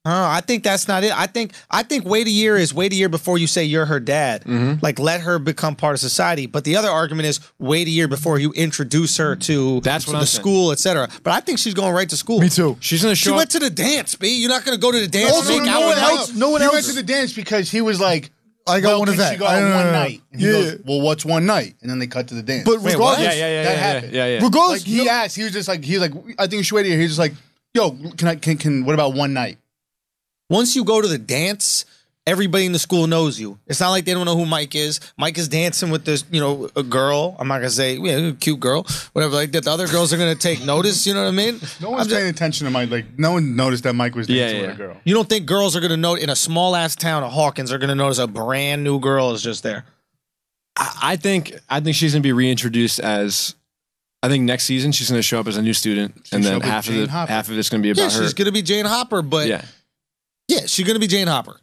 I think that's not it. I think wait a year is wait a year before you say you're her dad. Like let her become part of society. But the other argument is wait a year before you introduce her to That's what the I'm saying. school, etc. But I think she's going right to school. Me too. She's going to She show went up. to the dance, B. You're not going to go to the dance Also, and make no out one with else- Mike. no one He else- went to the dance because he was like, I got well, one can event. She go out one night. And he Yeah. goes, well, what's one night? And then they cut to the dance. But Wait, what? regardless, That happened. Yeah. regardless, Like he asked, he was like, I think you should wait a year. He's just like, yo, can what about one night? Once you go to the dance, everybody in the school knows you. It's not like they don't know who Mike is. Mike is dancing with this, a girl. I'm not gonna say, a cute girl, whatever. Like that, the other girls are gonna take notice. You know what I mean? No one's paying attention to Mike. Like no one noticed that Mike was dancing Yeah, with a girl. You don't think girls are gonna know in a small ass town of Hawkins are gonna notice a brand new girl is just there? I think she's going to be reintroduced as. I think next season she's going to show up as a new student, and show then up as half Jane of Hopper. it's going to be about Yeah, her. she's gonna be Jane Hopper, but Yeah. she's gonna be Jane Hopper.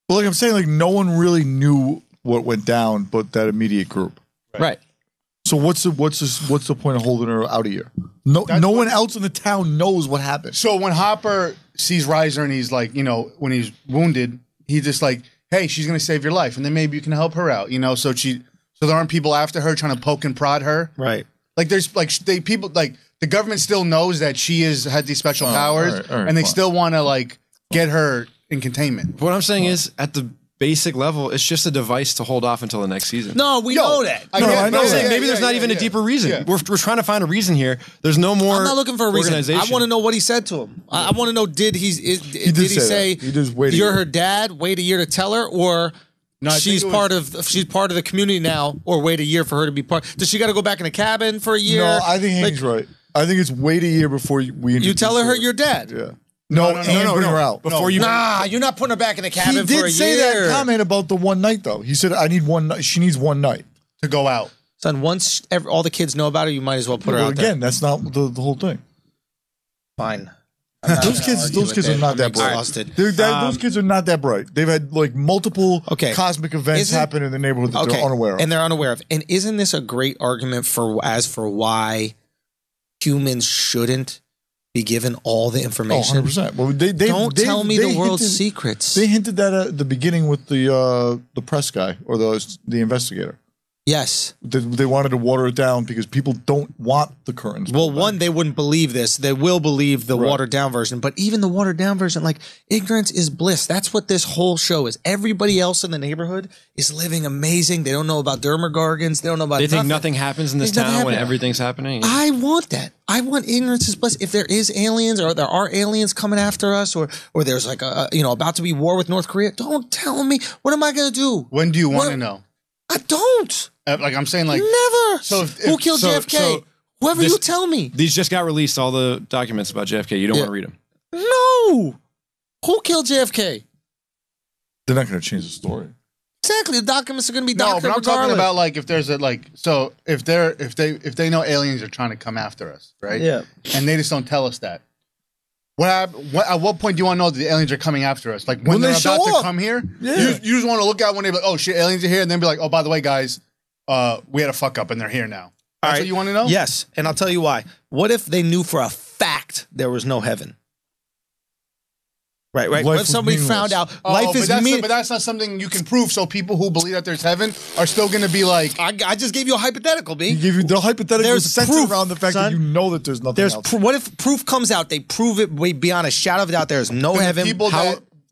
but like I'm saying, like no one really knew what went down, but that immediate group. Right. So what's the point of holding her out a year? No one else in the town knows what happened. So when Hopper sees Reiser and he's like, when he's wounded, he's just like, hey, she's gonna save your life, and then maybe you can help her out, So there aren't people after her trying to poke and prod her. Right. Like there's like people like the government still knows that she had these special powers, all right, and they fine. still want to like get her in containment. What I'm saying is, at the basic level, it's just a device to hold off until the next season. No, we know that. No, I know I'm saying that. maybe there's not even a deeper reason. Yeah. We're trying to find a reason here. There's no more. I'm not looking for a reason. I organization. want to know what he said to him. I want to know did he say say that. He just waited. you're her dad? Wait a year to tell her, or No, I think she's it was- part of the community now, or wait a year for her to be part. Does she got to go back in a cabin for a year? No, I think Like, Haney's right. I think it's wait a year before we introduce you tell her your dad. Yeah. No, and bring her out. Before you. Nah, you're not putting her back in a cabin He for did a say year. that comment about the one night though. He said I need one night. She needs one night. To go out. Son, once all the kids know about her, you might as well put her But out there. again, that's not the whole thing. Fine. Those kids are not that bright. Exhausted. Those kids are not that bright. They've had like multiple cosmic events happen in the neighborhood that they're unaware of. And they're unaware of. And isn't this a great argument for why humans shouldn't be given all the information? 100%. Well, don't tell me the world's secrets. They hinted that at the beginning with the press guy or the investigator. Yes. They wanted to water it down because people don't want the curtains. Well, one, they wouldn't believe this. They will believe the watered down version. But even the watered down version, like, ignorance is bliss. That's what this whole show is. Everybody else in the neighborhood is living amazing. They don't know about Dermagorgons. They don't know about They think nothing happens in this town when everything's happening. I want that. I want ignorance is bliss. If there is aliens or there are aliens coming after us or there's like about to be war with North Korea, don't tell me. What am I going to do? When do you want to know? I don't. Like I'm saying, like never. So who killed JFK? Whoever you tell me. These just got released. All the documents about JFK. You don't want to read them. No. Who killed JFK? They're not going to change the story. Exactly. The documents are going to be no, doctored but I'm regardless. talking about like if there's a if they know aliens are trying to come after us, right? Yeah. And they just don't tell us that. At what point do you want to know that the aliens are coming after us? Like when they're about to come here? Yeah. You just want to look out when they're like, oh shit, aliens are here, and then be like, oh, by the way, guys, we had a fuck up and they're here now. That's what you want to know? Yes, and I'll tell you why. What if they knew for a fact there was no heaven? Right. What if somebody found out life is meaningless? But that's not something you can proof. So people who believe that there's heaven are still going to be like... I just gave you a hypothetical, B. You gave you the hypothetical There's centered proof, around the fact that you know that there's nothing else. What if proof comes out, they prove it beyond a shadow of a doubt there is no heaven?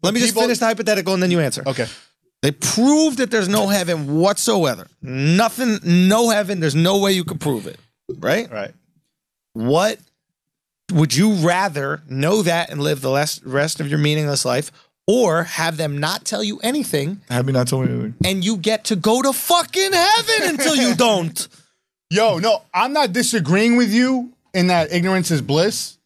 Let me just finish the hypothetical and then you answer. Okay. They proved that there's no heaven whatsoever. Nothing, no heaven. There's no way you could prove it. Right? Right. What would you rather know that and live the rest of your meaningless life, or have them not tell you anything? Have me not tell me anything. And you get to go to fucking heaven until you don't. Yo, no, I'm not disagreeing with you in that ignorance is bliss.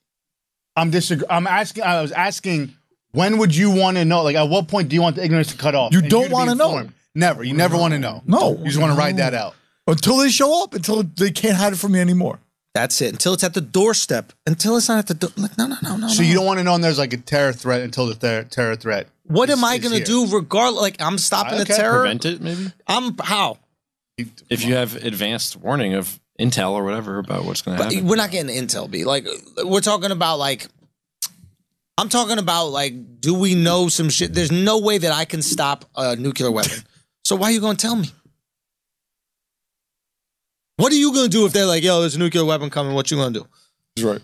I was asking, when would you want to know? Like, at what point do you want the ignorance to cut off? You don't want to know. Never. You never want to know. No. You just want to ride that out. Until they show up, until they can't hide it from me anymore. That's it. Until it's at the doorstep. Until it's not at the door. Like, no. So you don't want to know when there's like a terror threat until the terror threat. What am I going to do regardless? Like, I'm stopping the terror? Prevent it, maybe? How? If you have advanced warning of intel or whatever about what's going to happen. We're not getting intel, B. Like, we're talking about, like, I'm talking about, like, do we know some shit? There's no way that I can stop a nuclear weapon. So why are you going to tell me? What are you going to do if they're like, yo, there's a nuclear weapon coming? What you going to do? That's right.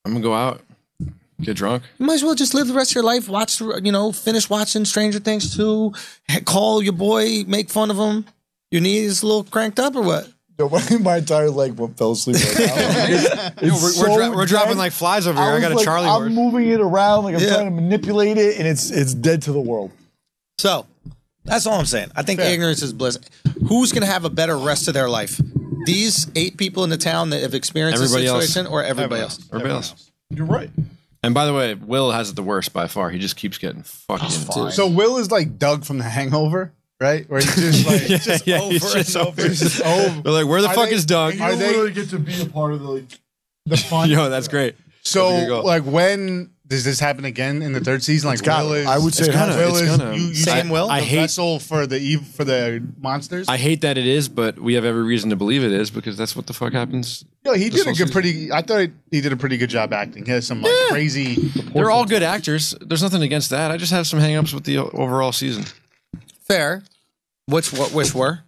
I'm going to go out, get drunk. You might as well just live the rest of your life, finish watching Stranger Things 2, call your boy, make fun of him. Your knee is a little cranked up or what? No, my entire leg fell asleep right now. We're dropping like flies over here. I got a Charlie horse. I'm moving it around like I'm trying to manipulate it, and it's dead to the world. So, that's all I'm saying. I think ignorance is bliss. Who's going to have a better rest of their life? These 8 people in the town that have experienced this situation or everybody else? Everybody else. You're right. And by the way, Will has it the worst by far. He just keeps getting fucking... So Will is like Doug from The Hangover, right? Where he's just like... He's over. We're like, where the fuck is Doug? You don't really get to be a part of the fun. Yo, that's great. So, like, when does this happen again in the 3rd season? Like, I would say Same Will. I hate vessel for the monsters. I hate that it is, but we have every reason to believe it is because that's what the fuck happens. Yo, he did I thought he did a pretty good job acting. He has some like crazy. They're all good actors. There's nothing against that. I just have some hangups with the overall season. Fair. Which were?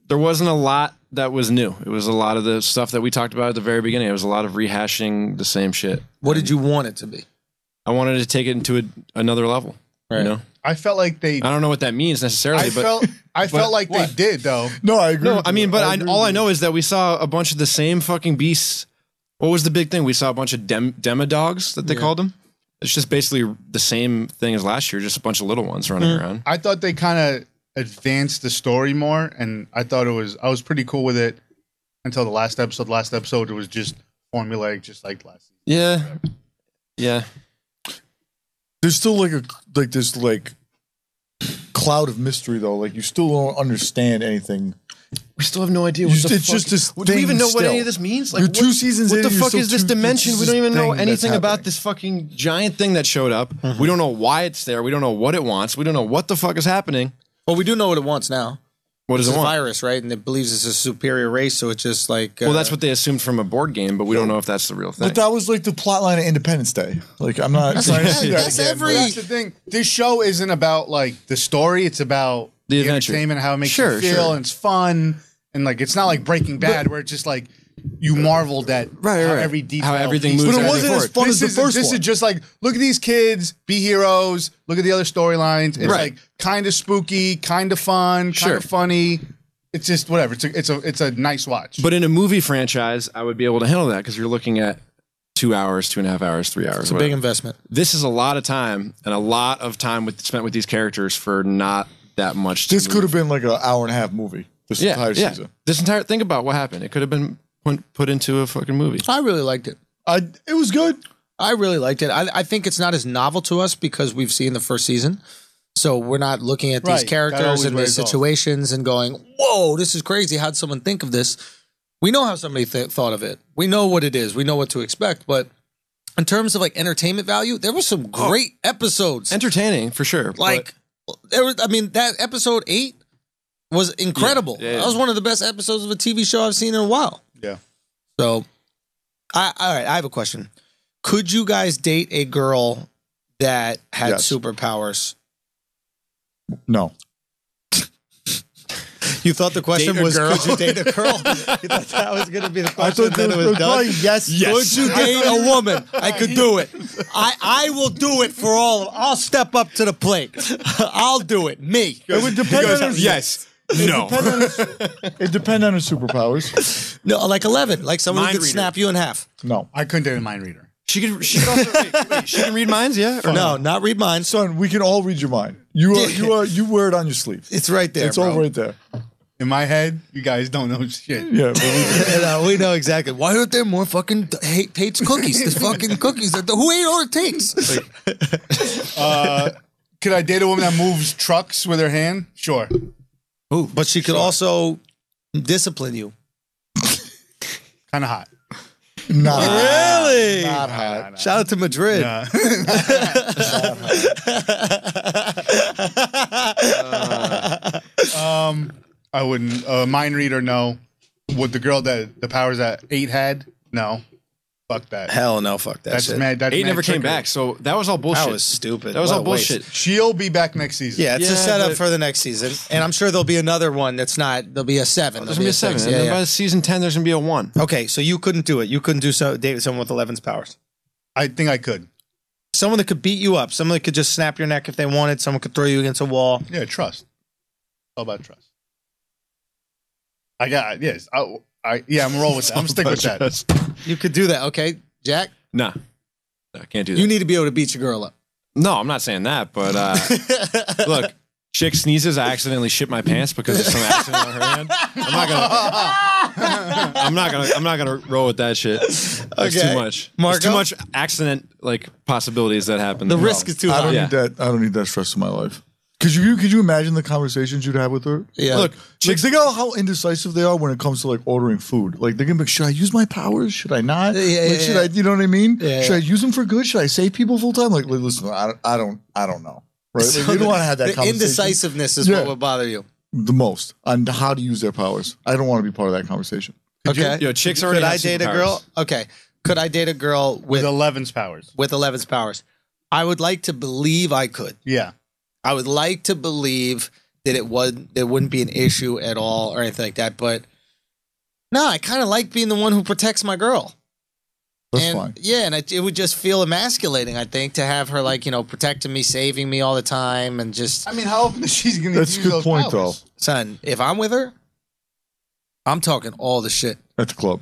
There wasn't a lot that was new. It was a lot of the stuff that we talked about at the very beginning. It was a lot of rehashing the same shit. What did you want it to be? I wanted to take it into another level. Right. You know? I felt like they... I don't know what that means necessarily, I felt like they did, though. No, I agree. No, I mean, but all I know is that we saw a bunch of the same fucking beasts. What was the big thing? We saw a bunch of demodogs that they called them. It's just basically the same thing as last year, just a bunch of little ones running around. I thought they kind of advanced the story more, and I was pretty cool with it until the last episode. Last episode, it was just formulaic, just like last season. Yeah. There's still this cloud of mystery though. Like you still don't understand anything We still have no idea what the fuck. It's just this do we even know what still. any of this means? Like, You're 2 seasons what in, the you're fuck still is this dimension? it's We don't even know thing that's anything about happening. this fucking giant thing that showed up. We don't know why it's there. We don't know what it wants. We don't know what the fuck is happening. Well, we do know what it wants now. What does It's it a want? virus, right? And it believes it's a superior race, so it's just like... Well, that's what they assumed from a board game, but we don't know if that's the real thing. But that was like the plot line of Independence Day. Like, I'm not trying to see that that's again. every- That's the thing. This show isn't about like the story. It's about The the adventure. entertainment, how it makes Sure, you feel, sure. and it's fun. And like, it's not like Breaking Bad, where it's just like you marveled at how every detail, How everything piece- moves. But it wasn't as fun as the first This one. is just like, look at these kids, be heroes. Look at the other storylines. It's Right. like kind of spooky, kind of fun, kind Sure. of funny. It's just whatever. It's a nice watch. But in a movie franchise, I would be able to handle that because you're looking at 2 hours, 2.5 hours, 3 hours. It's a big investment. This is a lot of time and a lot of time spent with these characters for not that much. This could have been like an hour-and-a-half movie. This entire season. This entire think about what happened. It could have been put into a fucking movie. I really liked it. It was good. I really liked it. I think it's not as novel to us because we've seen the first season. So we're not looking at these Right. That characters always and these wears off. situations and going, whoa, this is crazy. How'd someone think of this? We know how somebody thought of it. We know what it is. We know what to expect. But in terms of like entertainment value, there were some great episodes. Entertaining for sure. Like, there was, I mean, that episode 8 was incredible. Yeah, yeah, yeah. That was one of the best episodes of a TV show I've seen in a while. yeah. So, all right, I have a question. Could you guys date a girl that had Yes. superpowers? No. You thought the question Date a was, girl? could you date a girl? You thought that was going to be the I question. thought Then it was done. yes. Could you date a woman? I could do it. I will do it for all of them. I'll step up to the plate. I'll do it. Me. It would depend on her. yes. No. It depend on her superpowers. No, like 11. Like someone Mind could reader. snap you in half. No. I couldn't date a mind reader. She could also wait, she can read minds, yeah? Or No, not read mine. Son, we can all read your mind. You wear it on your sleeve. It's right there, It's bro. all right there. In my head, you guys don't know shit. Yeah. But We know exactly. Why aren't there more fucking Tate's cookies? The fucking cookies. Who ate all the Tate's? Could I date a woman that moves trucks with her hand? Sure. But she could also discipline you. Kind of hot. not Really? Not hot. Shout out to Madrid. I wouldn't. Mind reader, no. Would the girl that the powers that 8 had? No. Fuck that. Hell no, fuck that That's shit. mad. That's 8 mad never came trickery. back, so that was all bullshit. That was stupid. That was What all a waste. bullshit. She'll be back next season. Yeah, it's a Yeah, setup but- for the next season. And I'm sure there'll be another one that's not, there'll be a 7. There's gonna be a 7. 6. And Yeah, then yeah. by season 10, there's gonna be a 1. Okay, so you couldn't do it. You couldn't date someone with 11's powers. I think I could. Someone that could beat you up. Someone that could just snap your neck if they wanted. Someone could throw you against a wall. Yeah, trust. All about trust. I got yes. I'm gonna roll with that. I'm stick with that. You could do that. Okay, Jack? Nah. I can't do that. You need to be able to beat your girl up. No, I'm not saying that, but look, chick sneezes, I accidentally shit my pants because of some accident on her hand. I'm not gonna roll with that shit. That's Okay. too much. Marco? There's too much accident possibilities that happen. The risk is too I high. don't Yeah. need that. I don't need that stress in my life. Could you imagine the conversations you'd have with her? Yeah. Look, Like, think about how indecisive they are when it comes to like ordering food. Like they're gonna be like, should I use my powers? Should I not? Yeah, Should I? You know what I mean? Yeah, should I use them for good? Should I save people full time? Like, listen, I don't know. Right? So Like, you don't want to have that the conversation. indecisiveness is Yeah. what would bother you. The most on how to use their powers. I don't want to be part of that conversation. Okay. Yo, chicks already Could have I date a superpowers. girl? Okay. Could I date a girl With with 11's powers. 11's powers? I would like to believe I could. Yeah. I would like to believe that it wouldn't be an issue at all or anything like that. But no, I kind of like being the one who protects my girl. That's And fine. yeah, and it would just feel emasculating, I think, to have her like, protecting me, saving me all the time, and just I mean, how often is she gonna That's a use good those point, powers? son, if I'm with her, I'm talking all the shit. At the club.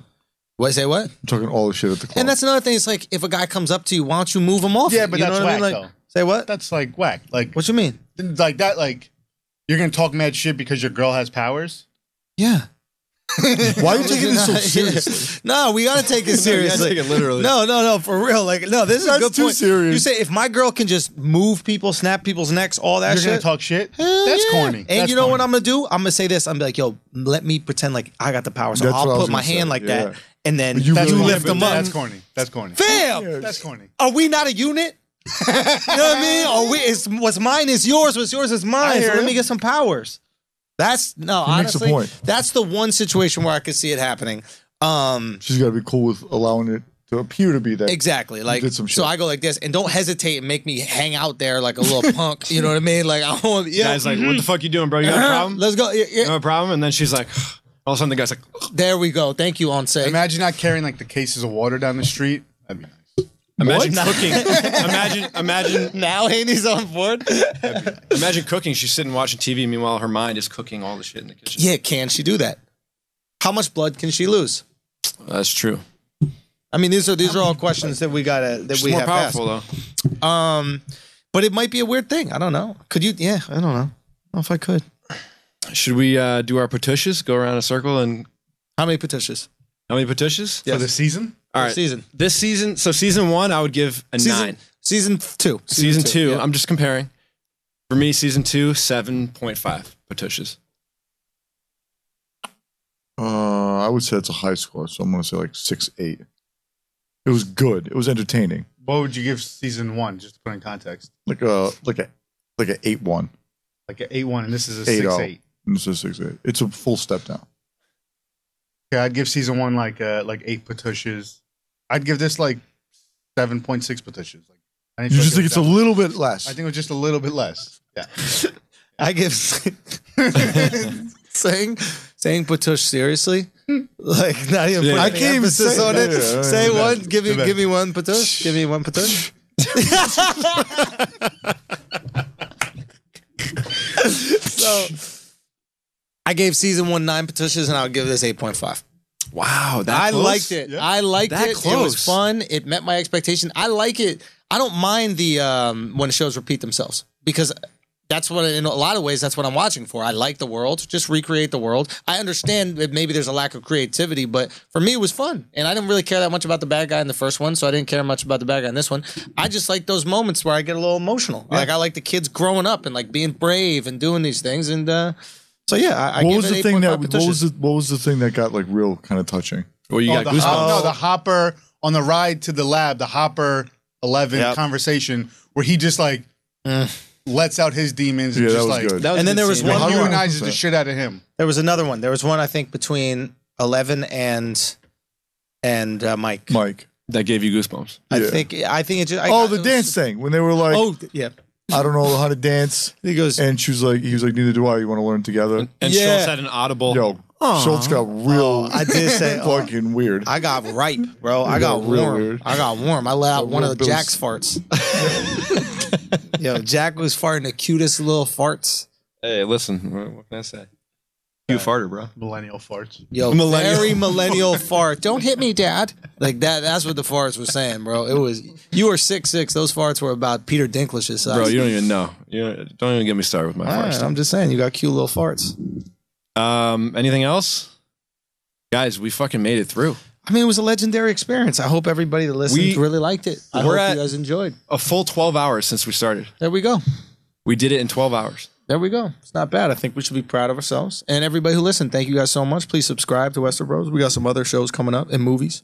What say what? I'm talking all the shit at the club. And that's another thing. It's like if a guy comes up to you, why don't you move him off? Yeah, it? but You know that's what I mean? whack, Like, though. say what? That's like whack. Like What you mean? like that. Like you're gonna talk mad shit because your girl has powers. Yeah. Why are you taking this so seriously? No, we gotta take it seriously. Take it literally. No, for real. Like, no, this is a good too point. serious. You say if my girl can just move people, snap people's necks, all that You're shit. gonna talk shit? Hell That's yeah. corny. And That's you know what corny. I'm gonna do? I'm gonna say this. I'm gonna be like, yo, let me pretend like I got the power. So That's what I I'll was put my gonna hand say, like yeah. that, and then You you really lift them up. That's corny. That's corny. Fam, That's corny. are we not a unit? You know what I mean? Are we? What's mine is yours. What's yours is mine. So hear let you. me get some powers. That's no. He makes a Honestly, point. that's the one situation where I could see it happening. She's got to be cool with allowing it to appear to be that. Exactly. Like, did some shit. so I go like this, and don't hesitate and make me hang out there like a little punk. You know what I mean? Like, I want, yeah. Guy's like, what the fuck you doing, bro? You got a problem? Let's go. Yeah, You have a problem? And then she's like, all of a sudden the guy's like, there we go. Thank you, on say. Imagine not carrying like the cases of water down the street. That'd be nice. imagine What? cooking. imagine Now Haney's on board. imagine cooking. She's sitting watching TV. Meanwhile, her mind is cooking all the shit in the kitchen. Yeah, can she do that? How much blood can she lose? That's true. I mean, these are all questions that we She's we more have powerful asked. though. But it might be a weird thing. I don't know. Could you? Yeah, I don't know. I don't know if I could. Should we do our petushes? Go around in a circle and How many petushes? how many petushes? For the season? All right. Season. This season. So season 1, I would give a 9. Season 2. Season 2. yeah. I'm just comparing. For me, season 2, 7.5 petushes. I would say it's a high score, so I'm going to say like 6-8. It was good. It was entertaining. What would you give season 1, just to put in context? Like a 8-1. Like an 8-1, and this is a 8-0. 6-8. And this is 6-8. It's a full step down. Okay, I'd give season 1 like 8 petushes. I'd give this like 7.6 petushes. Like, I You just think it's a little bit less. I think it was just a little bit less. Yeah. I give saying Patush seriously, like not even putting I any can't even emphasis say- on it. yeah, Say yeah. one. Give me one Patush. Give me one Patush. So I gave season 1 9 Patushes, and I'll give this 8.5. Wow. I liked it. Yeah. I liked That it. It was close. fun. It met my expectation. I like it. I don't mind the when shows repeat themselves, because that's what, in a lot of ways, that's what I'm watching for. I like the world. Just recreate the world. I understand that maybe there's a lack of creativity, but for me, it was fun. And I didn't really care that much about the bad guy in the first one, so I didn't care much about the bad guy in this one. I just like those moments where I get a little emotional. Like, I like the kids growing up and like being brave and doing these things. And so yeah, I what give was it the thing 8.5 that Patushes. what was the thing that got like real kind of touching? Well, you got goosebumps. No, the Hopper on the ride to the lab, the Hopper 11 Yep. conversation where he just like lets out his demons and Yeah, that just was like good. That was And a then good there was scene. one more. humanizes the shit out of him. There was another one. There was one, I think, between 11 and Mike. Mike. that gave you goosebumps. I Yeah. think it just. The dance thing when they were like, Oh yeah. I don't know how to dance, He goes. and he was like, neither do I. You want to learn together? And Yeah. Schultz had an audible. Yo, Schultz got real. I did say. fucking weird. I got ripe, bro. I got real warm. weird. I got warm. I let out one of the Bills. Jack's farts. Yo, Jack was farting the cutest little farts. Hey, listen, what can I say? You farted, bro. Millennial farts. Yo, Millennial. very millennial fart. Don't hit me, Dad. Like that. That's what the farts were saying, bro. It was. You were 6'6". Those farts were about Peter Dinklage's size. Bro, you don't even know. Don't even get me started with my All right, farts. I'm just saying, you got cute little farts. Anything else? Guys, we fucking made it through. I mean, it was a legendary experience. I hope everybody that listened We- really liked it. I hope we're you at- guys enjoyed. A full 12 hours since we started. There we go. We did it in 12 hours. There we go. It's not bad. I think we should be proud of ourselves. And everybody who listened, thank you guys so much. Please subscribe to WesterBros. We got some other shows coming up and movies.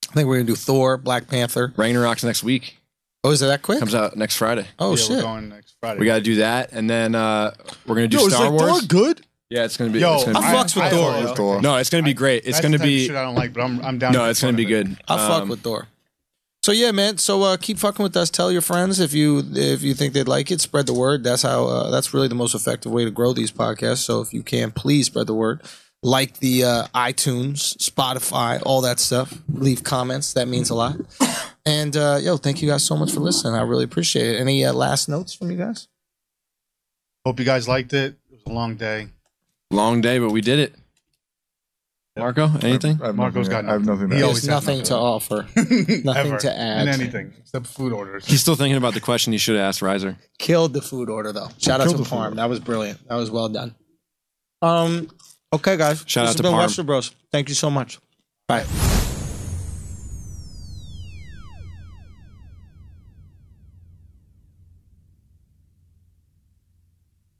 I think we're going to do Thor, Black Panther. Ragnarok's next week. Oh, is it that quick? Comes out next Friday. Oh, Yeah, shit. we're going next Friday. We got to do that. And then we're going to do Yo, is Star like Wars. Thor good? Yeah, it's going to be. Yo, it's gonna be I fucks with Thor, yo. Thor. No, it's going to be great. It's That's going the to type of be. shit I don't like, but I'm down. No, to it's make going to fun be of it. good. I fuck with Thor. So yeah, man. So keep fucking with us. Tell your friends if you think they'd like it. Spread the word. That's how. That's really the most effective way to grow these podcasts. So if you can, please spread the word. Like the iTunes, Spotify, all that stuff. Leave comments. That means a lot. And yo, thank you guys so much for listening. I really appreciate it. Any last notes from you guys? Hope you guys liked it. It was a long day. Long day, but we did it. Marco, anything? I have Marco's nothing, got I have nothing. He to always There's add. has nothing to offer. Nothing Ever. to add. And anything except food orders. He's still thinking about the question he should have asked Riser. Killed the food order though. Shout out Killed to the food Parm. order. That was brilliant. That was well done. Okay, guys. Shout out This to has been Parm. WesterBros. Thank you so much. Bye.